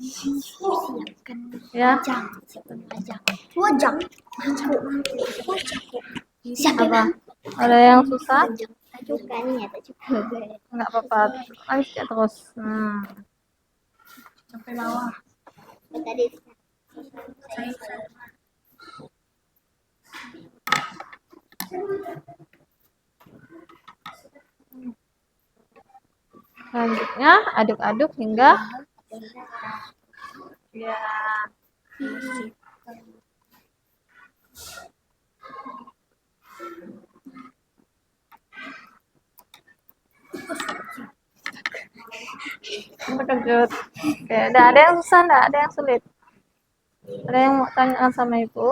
siapkan Ya. wajang Apa? Ada yang susah? tajukannya Nggak apa-apa. Lanjut ya terus. sampai bawah tadi Selanjutnya aduk-aduk hingga ya. Terkejut. Oke, ada yang susah enggak? Ada yang sulit? Ada yang mau tanyakan sama Ibu?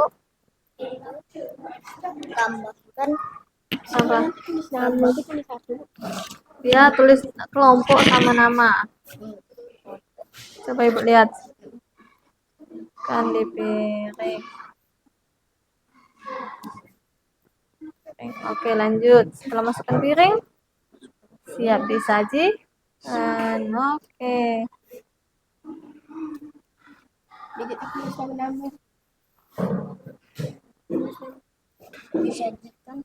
tambahkan Apa? nama itu tulis satu Dia tulis kelompok sama nama. Coba Ibu lihat. Kan di piring. Oke, lanjut. Setelah masukkan piring, siap disaji. Dan oke. sama nama disajikan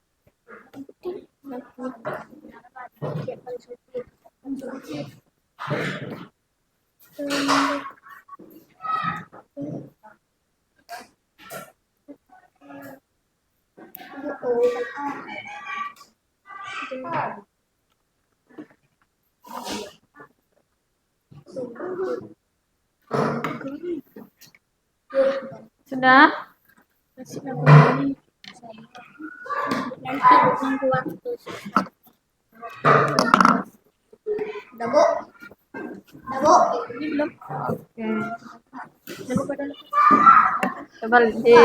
Sudah? masih nanti nunggu waktu udah bu ini belum Oke. udah pada Coba di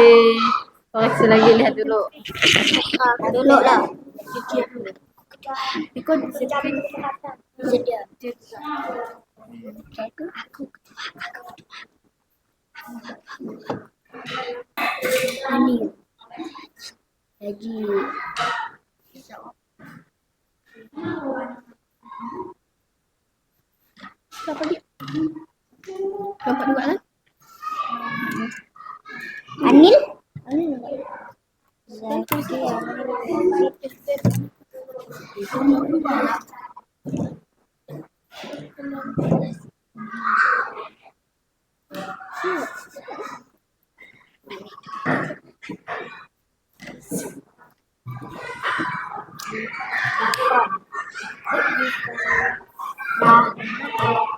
koreksi lagi, lihat dulu. dulu lah ikut sejarin sedia aku ini jadi siapa dia bapak dua kan Anil Nah,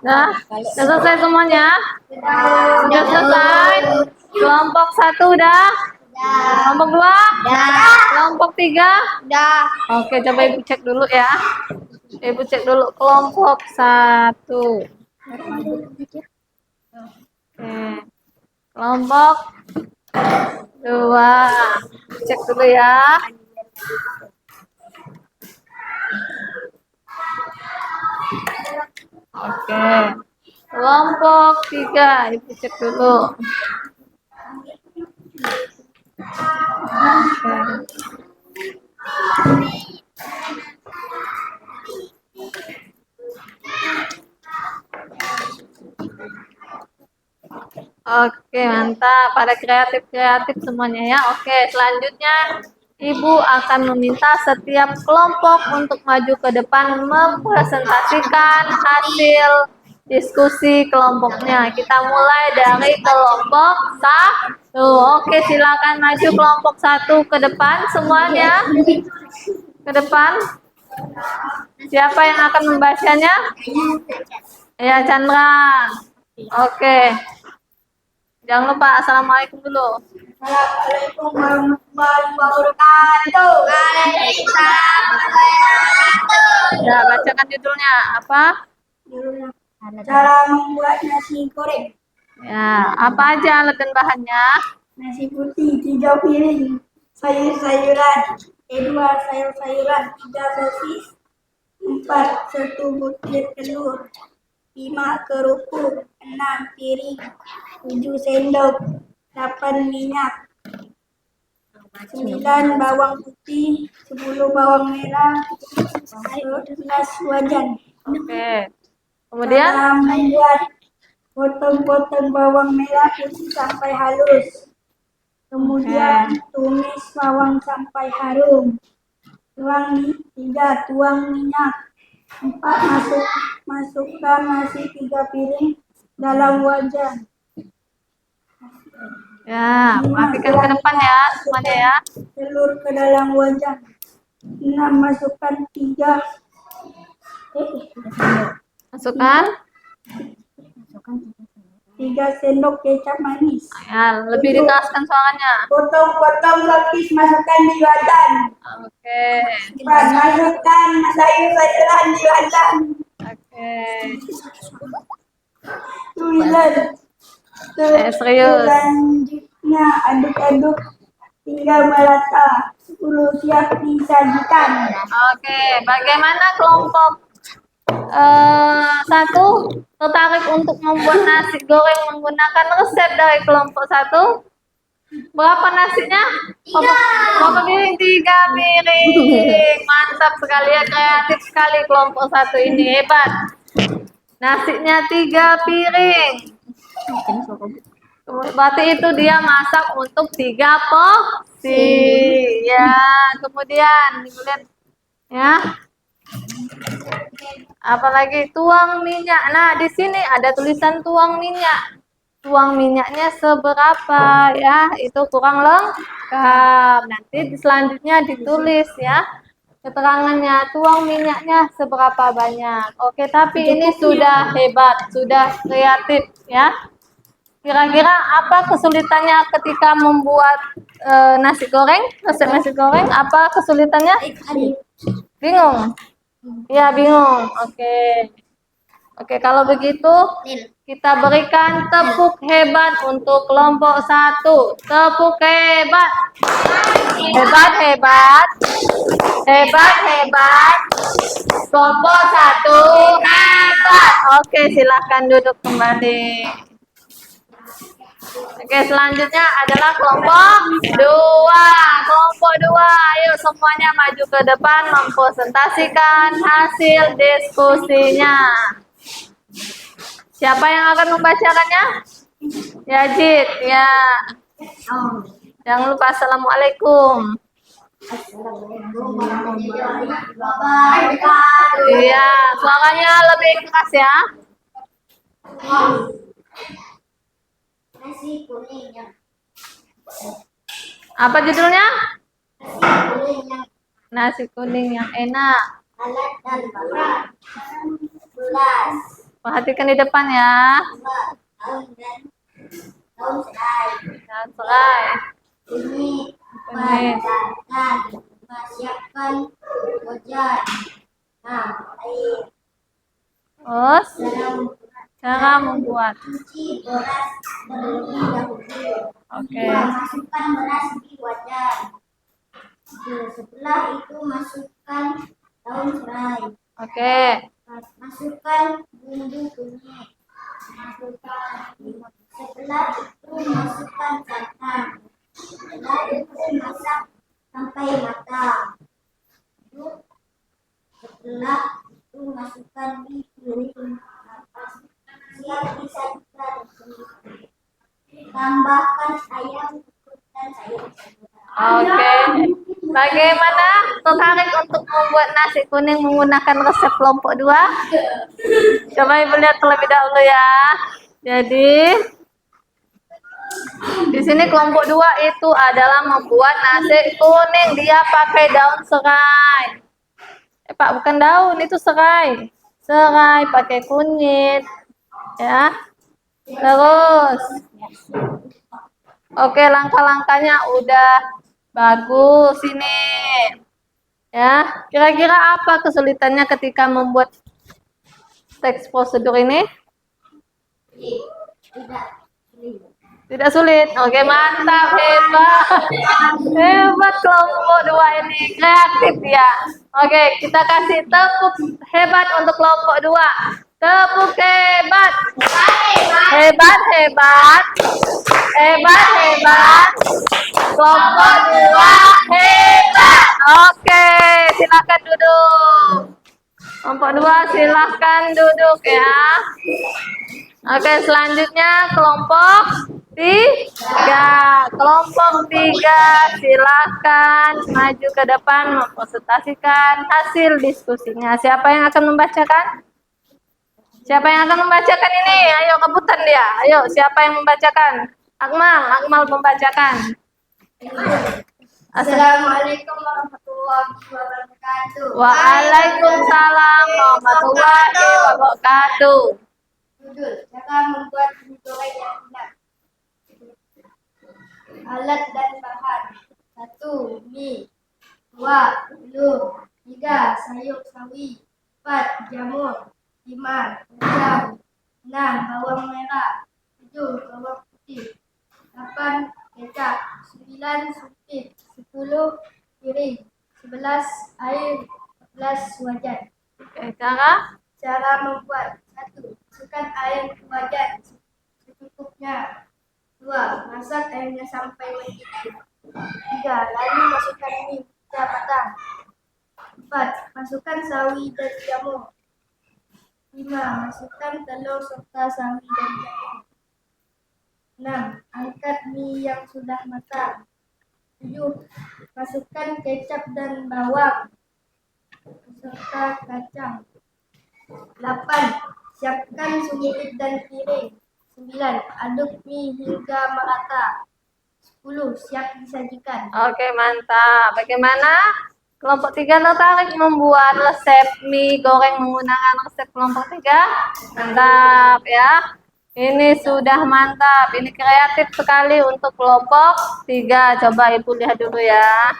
udah selesai semuanya? Udah selesai? Kelompok 1 udah? Kelompok 2? Kelompok 3? Oke, coba Ibu cek dulu ya. Ibu cek dulu kelompok 1. Oke. Kelompok 2. Cek dulu ya. Oke. Kelompok 3, Ibu cek dulu. Oke, mantap. Pada kreatif-kreatif semuanya ya. Oke, selanjutnya Ibu akan meminta setiap kelompok untuk maju ke depan mempresentasikan hasil diskusi kelompoknya. Kita mulai dari kelompok 1. Oke, silakan maju kelompok 1 ke depan semuanya. Ke depan. Siapa yang akan membacanya? Ya, Chandra. Oke. Jangan lupa assalamualaikum dulu. Assalamualaikum warahmatullahi wabarakatuh. Waalaikumsalam warahmatullahi wabarakatuh. Ya, bacakan judulnya apa? Cara membuat nasi goreng. Ya, apa aja alat dan bahannya? Nasi putih 3 piring, sayur-sayuran, 2 sayur-sayuran, 3 sosis, 4 1 butir telur, 5 kerupuk, 6 piring, 7 sendok, 8 minyak, 9 bawang putih, 10 bawang merah, 11 wajan. Oke. Kemudian? Cara membuat: potong-potong bawang merah putih sampai halus. Kemudian tumis bawang sampai harum. Tuang minyak. 4 masukkan nasi 3 piring dalam wajan. Ya, perhatikan ke depan ya semuanya ya. Telur ke dalam wajan. 6 masukkan 3 sendok kecap manis. Ya, lebih dikeraskan suaranya. Potong-potong sosis masukkan di wajan. Oke. Masukkan sayur-sayuran di wajan. Oke. Tuilan. Serius. Selanjutnya aduk-aduk hingga merata. 10 siap disajikan. Oke, bagaimana kelompok 1 tertarik untuk membuat nasi goreng menggunakan resep dari kelompok 1? Berapa nasinya? Berapa piring? 3 piring. Mantap sekali ya, kreatif sekali kelompok 1 ini, hebat. Nasinya 3 piring. Berarti itu dia masak untuk 3 porsi. Ya, kemudian lihat ya. Apalagi tuang minyak. Nah, di sini ada tulisan tuang minyak. Tuang minyaknya seberapa ya? Itu kurang lengkap. Nanti selanjutnya ditulis ya keterangannya, tuang minyaknya seberapa banyak. Oke, tapi ini sudah hebat, sudah kreatif ya. Kira-kira apa kesulitannya ketika membuat nasi goreng, resep nasi goreng? Apa kesulitannya? Bingung? Ya, bingung. Oke. Oke, kalau begitu kita berikan tepuk hebat untuk kelompok 1. Tepuk hebat. Hebat, hebat. Hebat, hebat. Kelompok 1 hebat. Oke, silakan duduk kembali. Oke, selanjutnya adalah kelompok 2. Kelompok 2, ayo semuanya maju ke depan mempresentasikan hasil diskusinya. Siapa yang akan membacakannya? Ya, Jid. Ya. Jangan lupa assalamualaikum. Assalamualaikum warahmatullahi wabarakatuh. Iya, suaranya lebih keras ya. Nasi kuning yang Apa judulnya? nasi kuning Nasi kuning yang yang enak. alat dan bahan 11 Perhatikan di depan ya. tahun dan tahun serai. Dan serai. Ini Ini. dan persiapkan wajan. Nah, air Terus dalam cara membuat. cuci beras terlebih dahulu. Oke. Dua, masukkan beras di wajan. Setelah itu masukkan daun serai. Oke. Masukkan bumbu kunyit. Setelah itu masukkan santan. Setelah itu masak sampai matang. Setelah itu masukkan di piring. Siap disajikan. Tambahkan ayam dan sayur. Oke. Bagaimana tertarik untuk membuat nasi kuning menggunakan resep kelompok 2? Coba Ibu lihat terlebih dahulu ya. Jadi di sini kelompok 2 itu adalah membuat nasi kuning. Dia pakai daun serai. Pak, bukan daun, itu serai. Serai pakai kunyit. Ya. Terus oke, langkah-langkahnya udah bagus ini. Ya, kira-kira apa kesulitannya ketika membuat teks prosedur ini? Tidak. Tidak sulit. Oke, mantap, hebat. Hebat kelompok 2 ini, kreatif ya. Oke, kita kasih tepuk hebat untuk kelompok 2. Tepuk hebat. Hebat, hebat. Hebat, hebat. Kelompok 2 hebat. Oke, silakan duduk. Kelompok 2 silakan duduk ya. Oke, selanjutnya kelompok 3. Kelompok 3 silakan maju ke depan mempresentasikan hasil diskusinya. Siapa yang akan membacakan? Siapa yang akan membacakan ini? Ayo kebutan dia. Ayo, siapa yang membacakan? Akmal membacakan. Assalamualaikum warahmatullahi wabarakatuh. Waalaikumsalam warahmatullahi wabarakatuh. Judul, cara membuat mie goreng yang enak. Alat dan bahan. 1. Mie. 2. Telur. 3. Sayur sawi. 4. Jamur. 5. Udang. 6. Bawang merah. 7. Bawang putih. 8. Kecap. 9. Sumpit. 10. Piring. 11. Air. 14. Wajan. Oke, Cara membuat. 1. Masukkan air ke wajan secukupnya. 2. Masak airnya sampai mendidih. 3. Lalu masukkan mie hingga matang. 4. Masukkan sawi dan jamur. 5. Masukkan telur serta sawi dan jamur. 6. Angkat mie yang sudah matang. 7. Masukkan kecap dan bawang serta kacang. 8. Siapkan sumpit dan piring. 9. Aduk mie hingga merata. 10. Siap disajikan. Oke, mantap. Bagaimana? Kelompok 3 tertarik membuat resep mie goreng menggunakan resep kelompok 3? Mantap ya. Ini sudah mantap. Ini kreatif sekali untuk kelompok 3. Coba Ibu lihat dulu ya.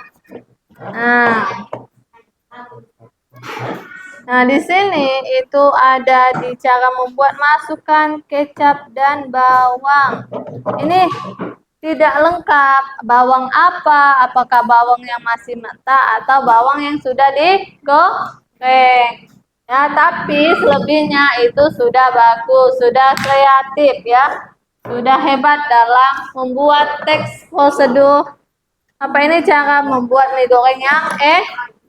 Nah, di sini itu ada di cara membuat, masukkan kecap dan bawang. Ini tidak lengkap. Bawang apa? Apakah bawang yang masih mentah atau bawang yang sudah digoreng? Ya, tapi selebihnya itu sudah bagus, sudah kreatif ya. Sudah hebat dalam membuat teks prosedur. Apa ini cara membuat mie goreng yang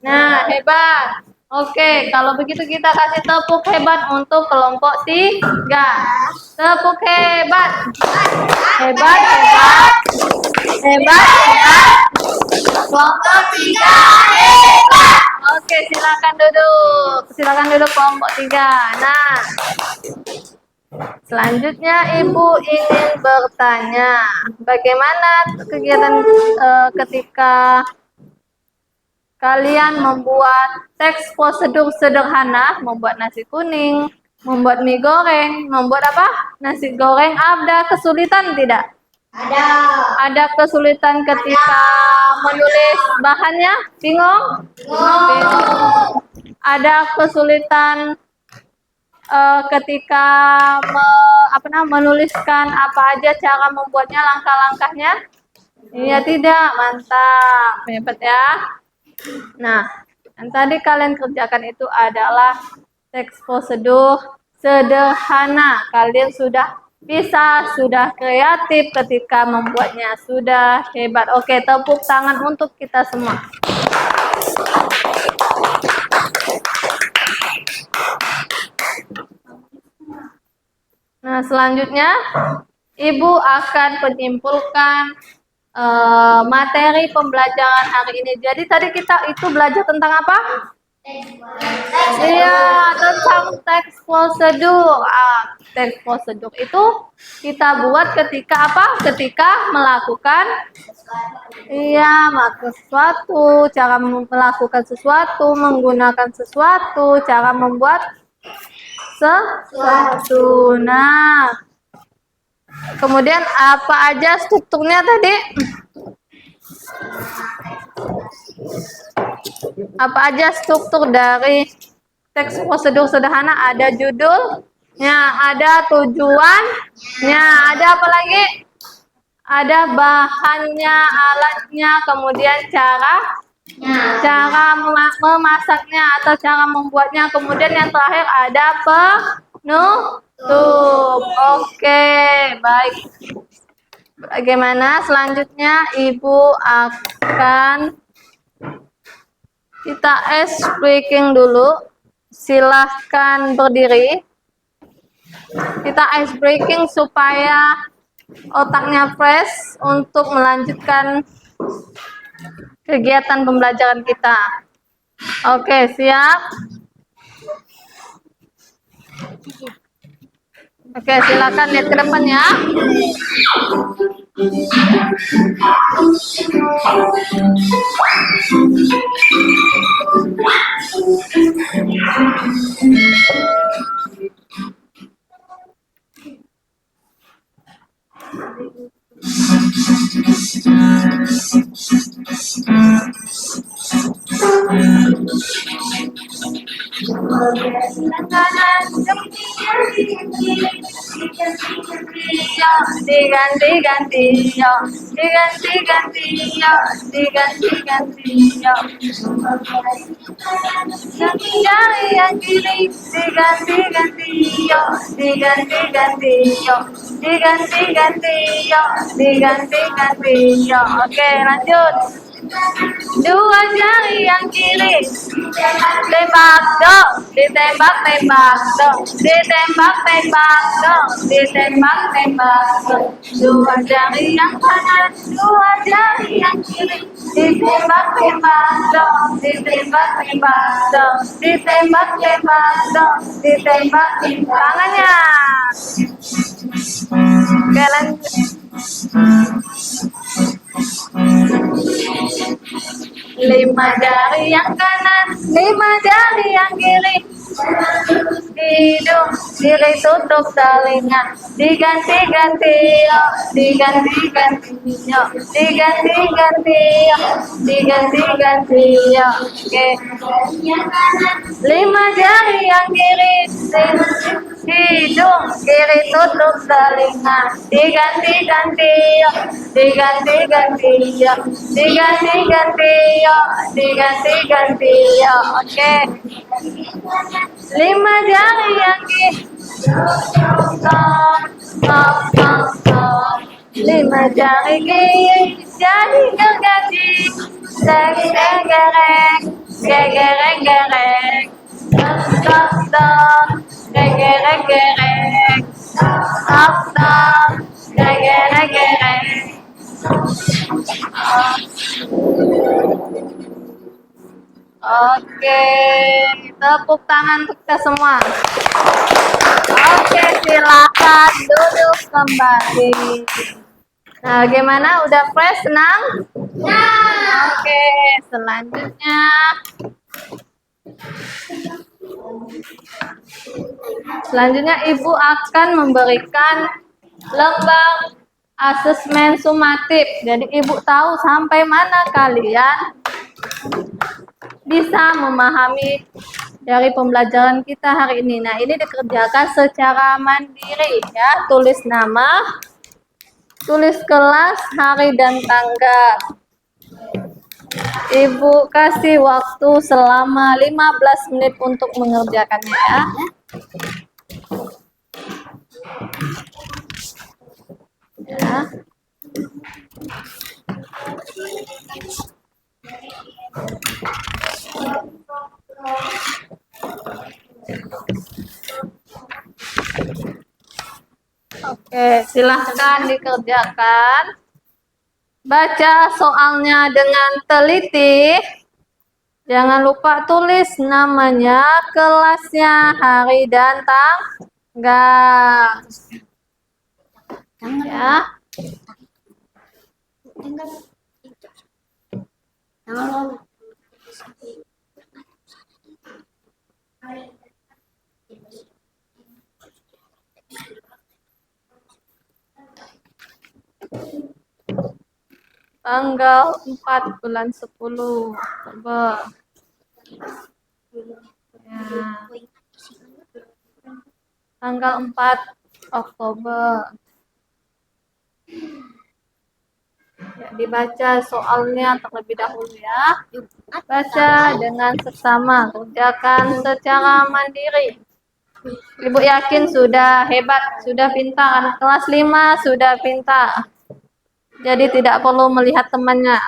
nah, hebat. Oke, kalau begitu kita kasih tepuk hebat untuk kelompok 3. Tepuk hebat. Hebat, hebat. Hebat, hebat. Kelompok 3 hebat. Oke, silakan duduk. Silakan duduk kelompok 3. Nah, selanjutnya Ibu ingin bertanya, bagaimana kegiatan ketika kalian membuat teks prosedur sederhana, membuat nasi kuning, membuat mie goreng, membuat apa? Nasi goreng, ada kesulitan tidak? Ada. Ada kesulitan ketika menulis bahannya? Bingung? Bingung. Ada kesulitan ketika menuliskan apa aja cara membuatnya, langkah-langkahnya? Iya tidak, mantap, hebat ya. Nah, yang tadi kalian kerjakan itu adalah teks prosedur sederhana. Kalian sudah bisa, sudah kreatif ketika membuatnya, sudah hebat. Oke, tepuk tangan untuk kita semua. Nah, selanjutnya Ibu akan menyimpulkan materi pembelajaran hari ini. Jadi tadi kita itu belajar tentang apa? Iya, tentang teks prosedur. Teks prosedur itu kita buat ketika apa? Ketika melakukan sesuatu, cara melakukan sesuatu, menggunakan sesuatu, cara membuat sesuatu. Nah, kemudian apa aja strukturnya tadi? Apa aja struktur dari teks prosedur sederhana? Ada judulnya, ada tujuannya, ada apa lagi? Ada bahannya, alatnya, kemudian cara memasaknya atau cara membuatnya, kemudian yang terakhir ada penutup. Oke, baik. Bagaimana selanjutnya? Ibu akan kita ice breaking dulu. Silahkan berdiri. Kita ice breaking supaya otaknya fresh untuk melanjutkan kegiatan pembelajaran kita. Oke, siap? Oke, silakan lihat ke depan ya. Diganti-ganti yo, diganti-ganti yo, diganti-ganti yo. Jari yang kiri, diganti-ganti yo, diganti-ganti yo, diganti-ganti yo, diganti-ganti yo. Oke, lanjut. Dua jari yang kiri, tembak dong, ditembak tembak dong, ditembak tembak dong, ditembak tembak dong. Dua jari yang kanan, dua jari yang kiri, ditembak tembak dong, ditembak tembak dong, ditembak tembak dong, ditembak tangannya. Oke, lanjut. Lima jari yang kanan, lima jari yang kiri, hidung kiri tutup telinga, diganti-ganti yo, diganti-ganti yo, diganti-ganti yo, diganti-ganti yo. Oke, lima jari yang kiri, hidung kiri tutup telinga, diganti-ganti yo, diganti-ganti yo, diganti-ganti yo, diganti-ganti yo. Oke, lima jari yang kiri, lima jari kiri jadi gergaji, gereng-gereng, gereng-gereng, tok-tok, gereng-gereng, tok-tok, gereng-gereng, Oke, tepuk tangan untuk kita semua. Oke, silakan duduk kembali. Nah, bagaimana? Udah fresh, senang? Oke, selanjutnya Ibu akan memberikan lembar asesmen sumatif. Jadi Ibu tahu sampai mana kalian bisa memahami dari pembelajaran kita hari ini. Nah, ini dikerjakan secara mandiri ya. Tulis nama, tulis kelas, hari dan tanggal. Ibu kasih waktu selama 15 menit untuk mengerjakannya ya. Ya. Oke, silahkan dikerjakan. Baca soalnya dengan teliti. Jangan lupa tulis namanya, kelasnya, hari dan tanggal. Ya. Tanggal 4 bulan 10. Coba. Ya. Tanggal 4 Oktober. Ya, dibaca soalnya terlebih dahulu ya. Baca dengan seksama, kerjakan secara mandiri. Ibu yakin sudah hebat, sudah pintar. Kelas 5 sudah pintar. Jadi tidak perlu melihat temannya.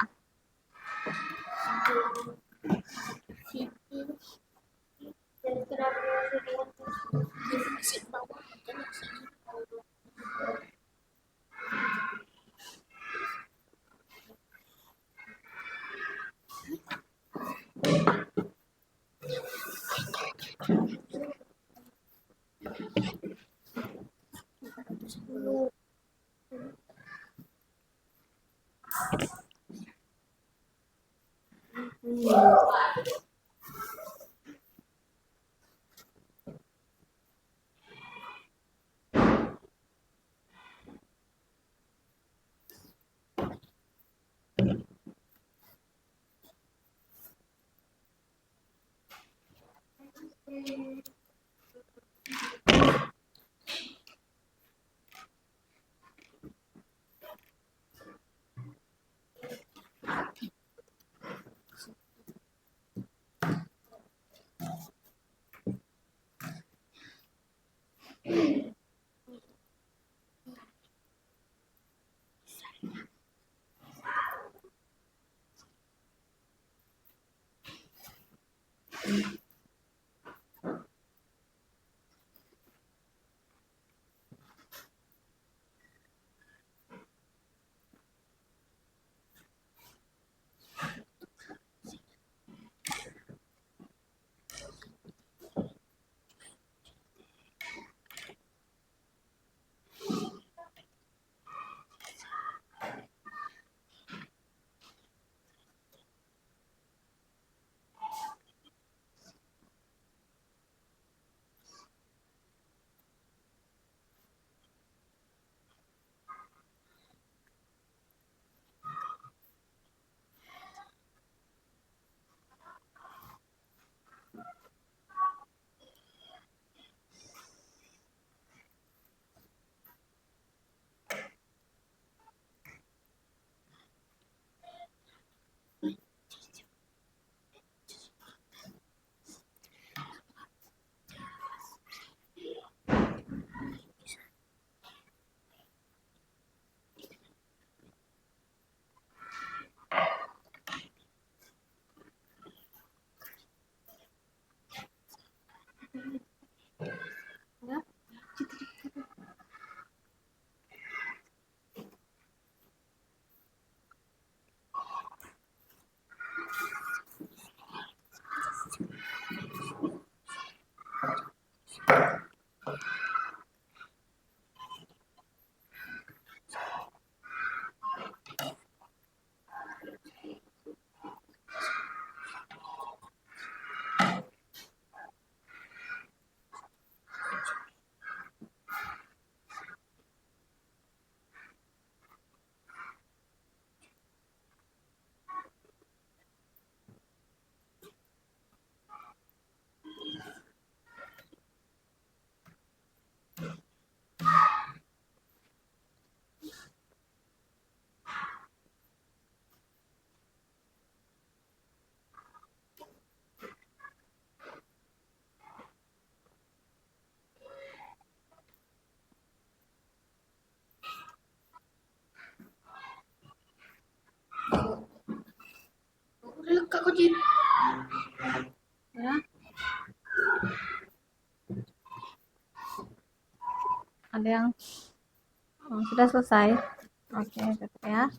Ya. Ada yang sudah selesai. Oke, tutup ya.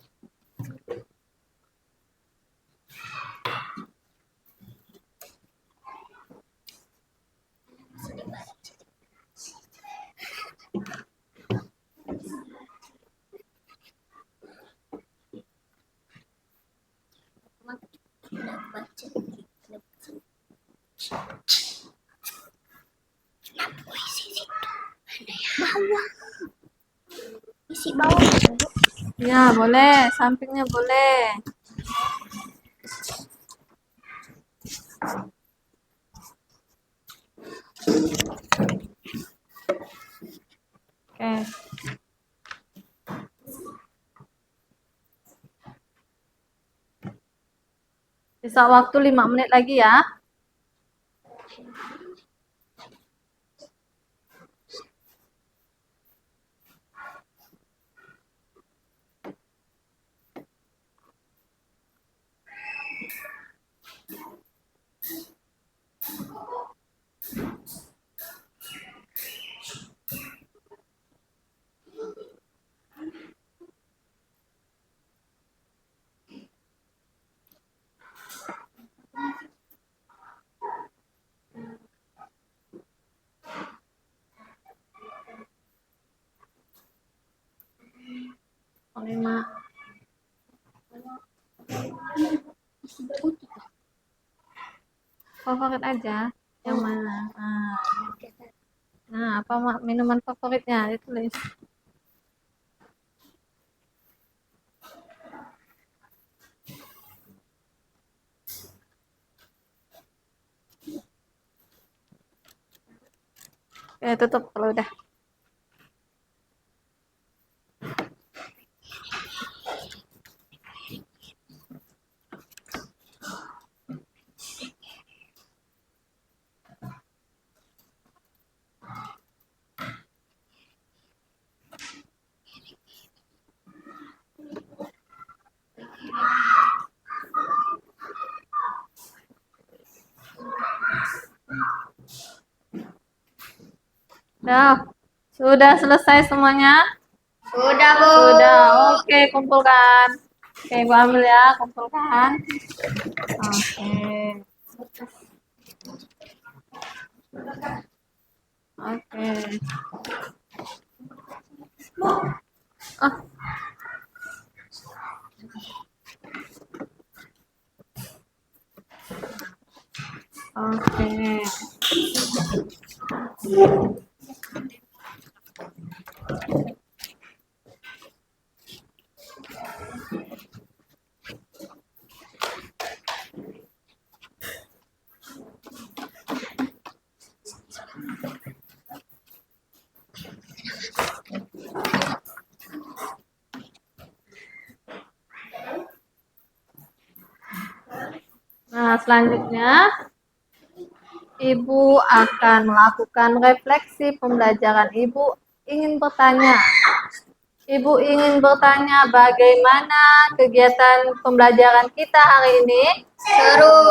Isi bawah. Ya, boleh. Sampingnya boleh. Oke. Sisa waktu 5 menit lagi ya. Lima. Favorit aja. Yang mana? Nah, apa minuman favoritnya? Ditulis. Tutup kalau udah. Sudah selesai semuanya? Sudah, Bu. Sudah. Oke, kumpulkan. Oke, gua ambil ya, kumpulkan. Oke. Oke. Oh. Oke. Nah, selanjutnya Ibu akan melakukan refleksi pembelajaran. Ibu ingin bertanya. Ibu ingin bertanya bagaimana kegiatan pembelajaran kita hari ini? Seru.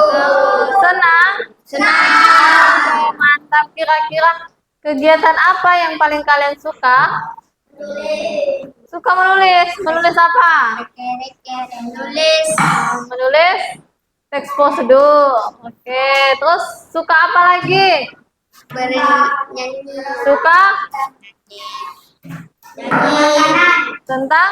Senang? Senang. Mantap. Kira-kira kegiatan apa yang paling kalian suka? Menulis. Suka menulis. Menulis apa? Menulis. Menulis teks prosedur. Oke. Terus suka apa lagi? Bernyanyi. Suka Makanan.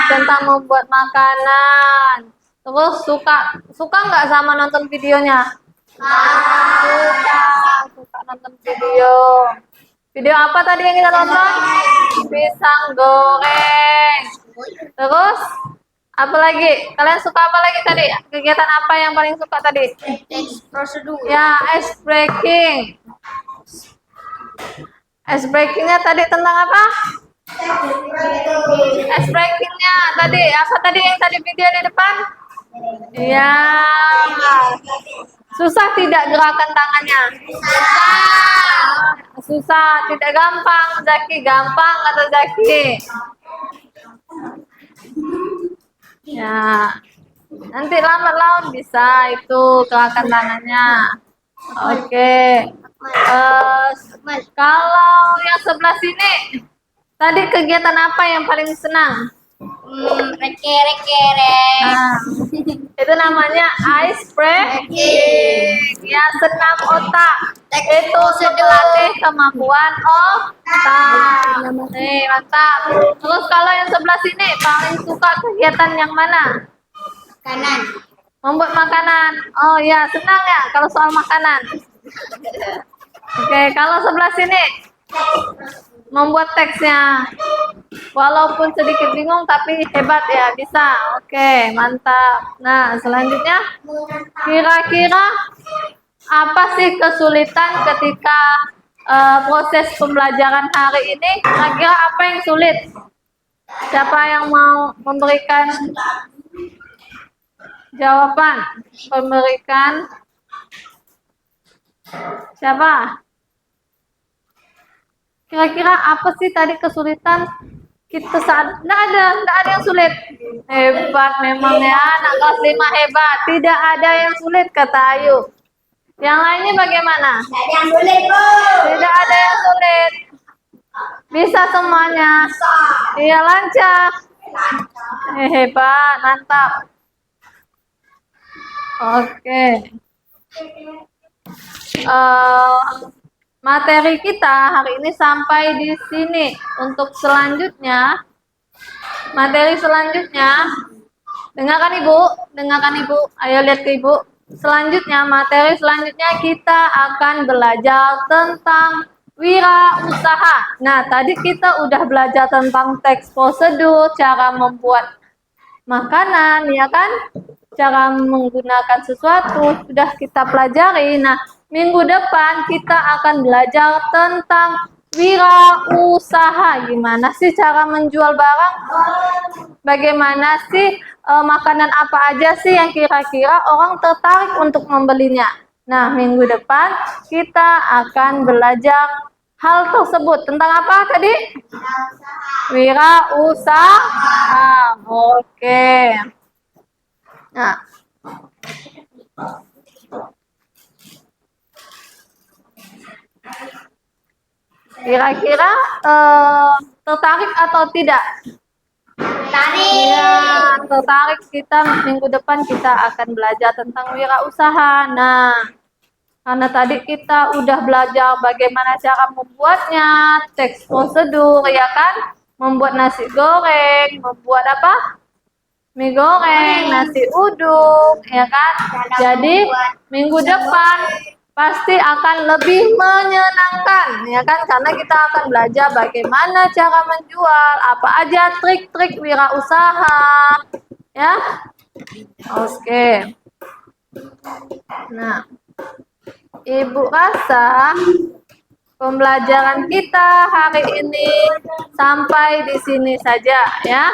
tentang membuat makanan. Terus suka nggak sama nonton videonya? Suka nonton video. Video apa tadi yang kita tonton? Pisang goreng. Terus apa lagi? Kalian suka apa lagi tadi? Kegiatan apa yang paling suka tadi? Teks prosedur. Ya, ice breaking. Ice breakingnya tadi tentang apa? Ice breakingnya tadi apa tadi yang tadi video di depan? Iya. Susah tidak gerakan tangannya? Susah, tidak gampang. Zaki gampang atau Zaki? Ya. Nanti lambat laun bisa itu gerakan tangannya. Oke. Kalau yang sebelah sini, tadi kegiatan apa yang paling senang? Reke. Nah, itu namanya ice breaking. Ya, senam otak. Itu melatih kemampuan otak. Nih, mantap. Terus kalau yang sebelah sini, paling suka kegiatan yang mana? Kanan. Membuat makanan. Oh ya, senang ya kalau soal makanan. Oke, kalau sebelah sini membuat teksnya. Walaupun sedikit bingung tapi hebat ya, bisa. Oke, mantap. Nah, selanjutnya kira-kira apa sih kesulitan ketika proses pembelajaran hari ini? Kira-kira apa yang sulit? Siapa yang mau memberikan jawaban? Memberikan siapa? Kira-kira apa sih tadi kesulitan kita saat nggak ada yang sulit. Hebat memang ya, anak kelas 5 hebat. Tidak ada yang sulit kata Ayu. Yang lainnya bagaimana? Tidak ada yang sulit, Bu. Tidak ada yang sulit. Bisa semuanya. Iya lancar. Hebat, mantap. Oke. Materi kita hari ini sampai di sini. Untuk selanjutnya, materi selanjutnya, dengarkan Ibu, ayo lihat ke Ibu. Selanjutnya, materi selanjutnya kita akan belajar tentang wirausaha. Nah, tadi kita udah belajar tentang teks prosedur, cara membuat makanan, ya kan? Cara menggunakan sesuatu sudah kita pelajari. Nah, minggu depan kita akan belajar tentang wirausaha. Gimana sih cara menjual barang? Bagaimana sih makanan apa aja sih yang kira-kira orang tertarik untuk membelinya? Nah, minggu depan kita akan belajar hal tersebut. Tentang apa tadi? Wirausaha. Oke. Nah, kira-kira tertarik atau tidak? Tarik. Ya, tertarik. Kita minggu depan kita akan belajar tentang wirausaha. Nah, karena tadi kita udah belajar bagaimana cara membuatnya, teks prosedur, ya kan? Membuat nasi goreng, membuat apa? Mie goreng, nasi uduk, ya kan? Jadi minggu depan pasti akan lebih menyenangkan, ya kan? Karena kita akan belajar bagaimana cara menjual, apa aja trik-trik wirausaha, ya. Oke. Nah, Ibu rasa pembelajaran kita hari ini sampai di sini saja, ya.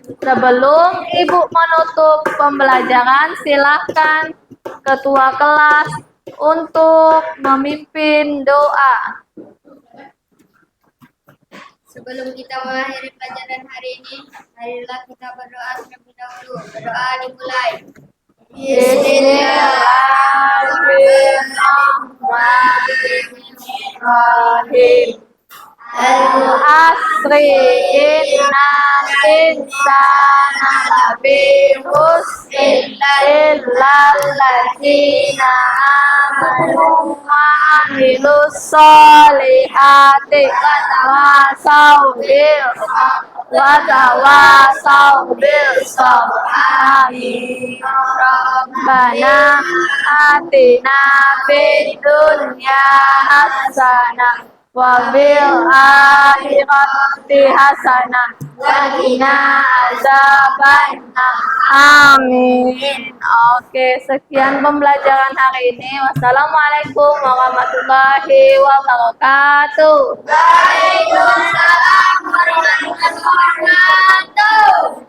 Sebelum Ibu menutup pembelajaran, silakan Ketua kelas untuk memimpin doa. Sebelum kita mengakhiri pelajaran hari ini, marilah kita berdoa terlebih dahulu. Berdoa dimulai. Bismillahirrahmanirrahim. Al-asri innal insana lafi khusrin illal ladzina amanu wa amilus solihati wa tawasau bil sabri. Rabbana atina fid dunya hasanah wa bil akhirati hasanah wa qina azabannar. Amin. Oke, sekian pembelajaran hari ini. Wassalamualaikum warahmatullahi wabarakatuh. Waalaikumsalam warahmatullahi wabarakatuh.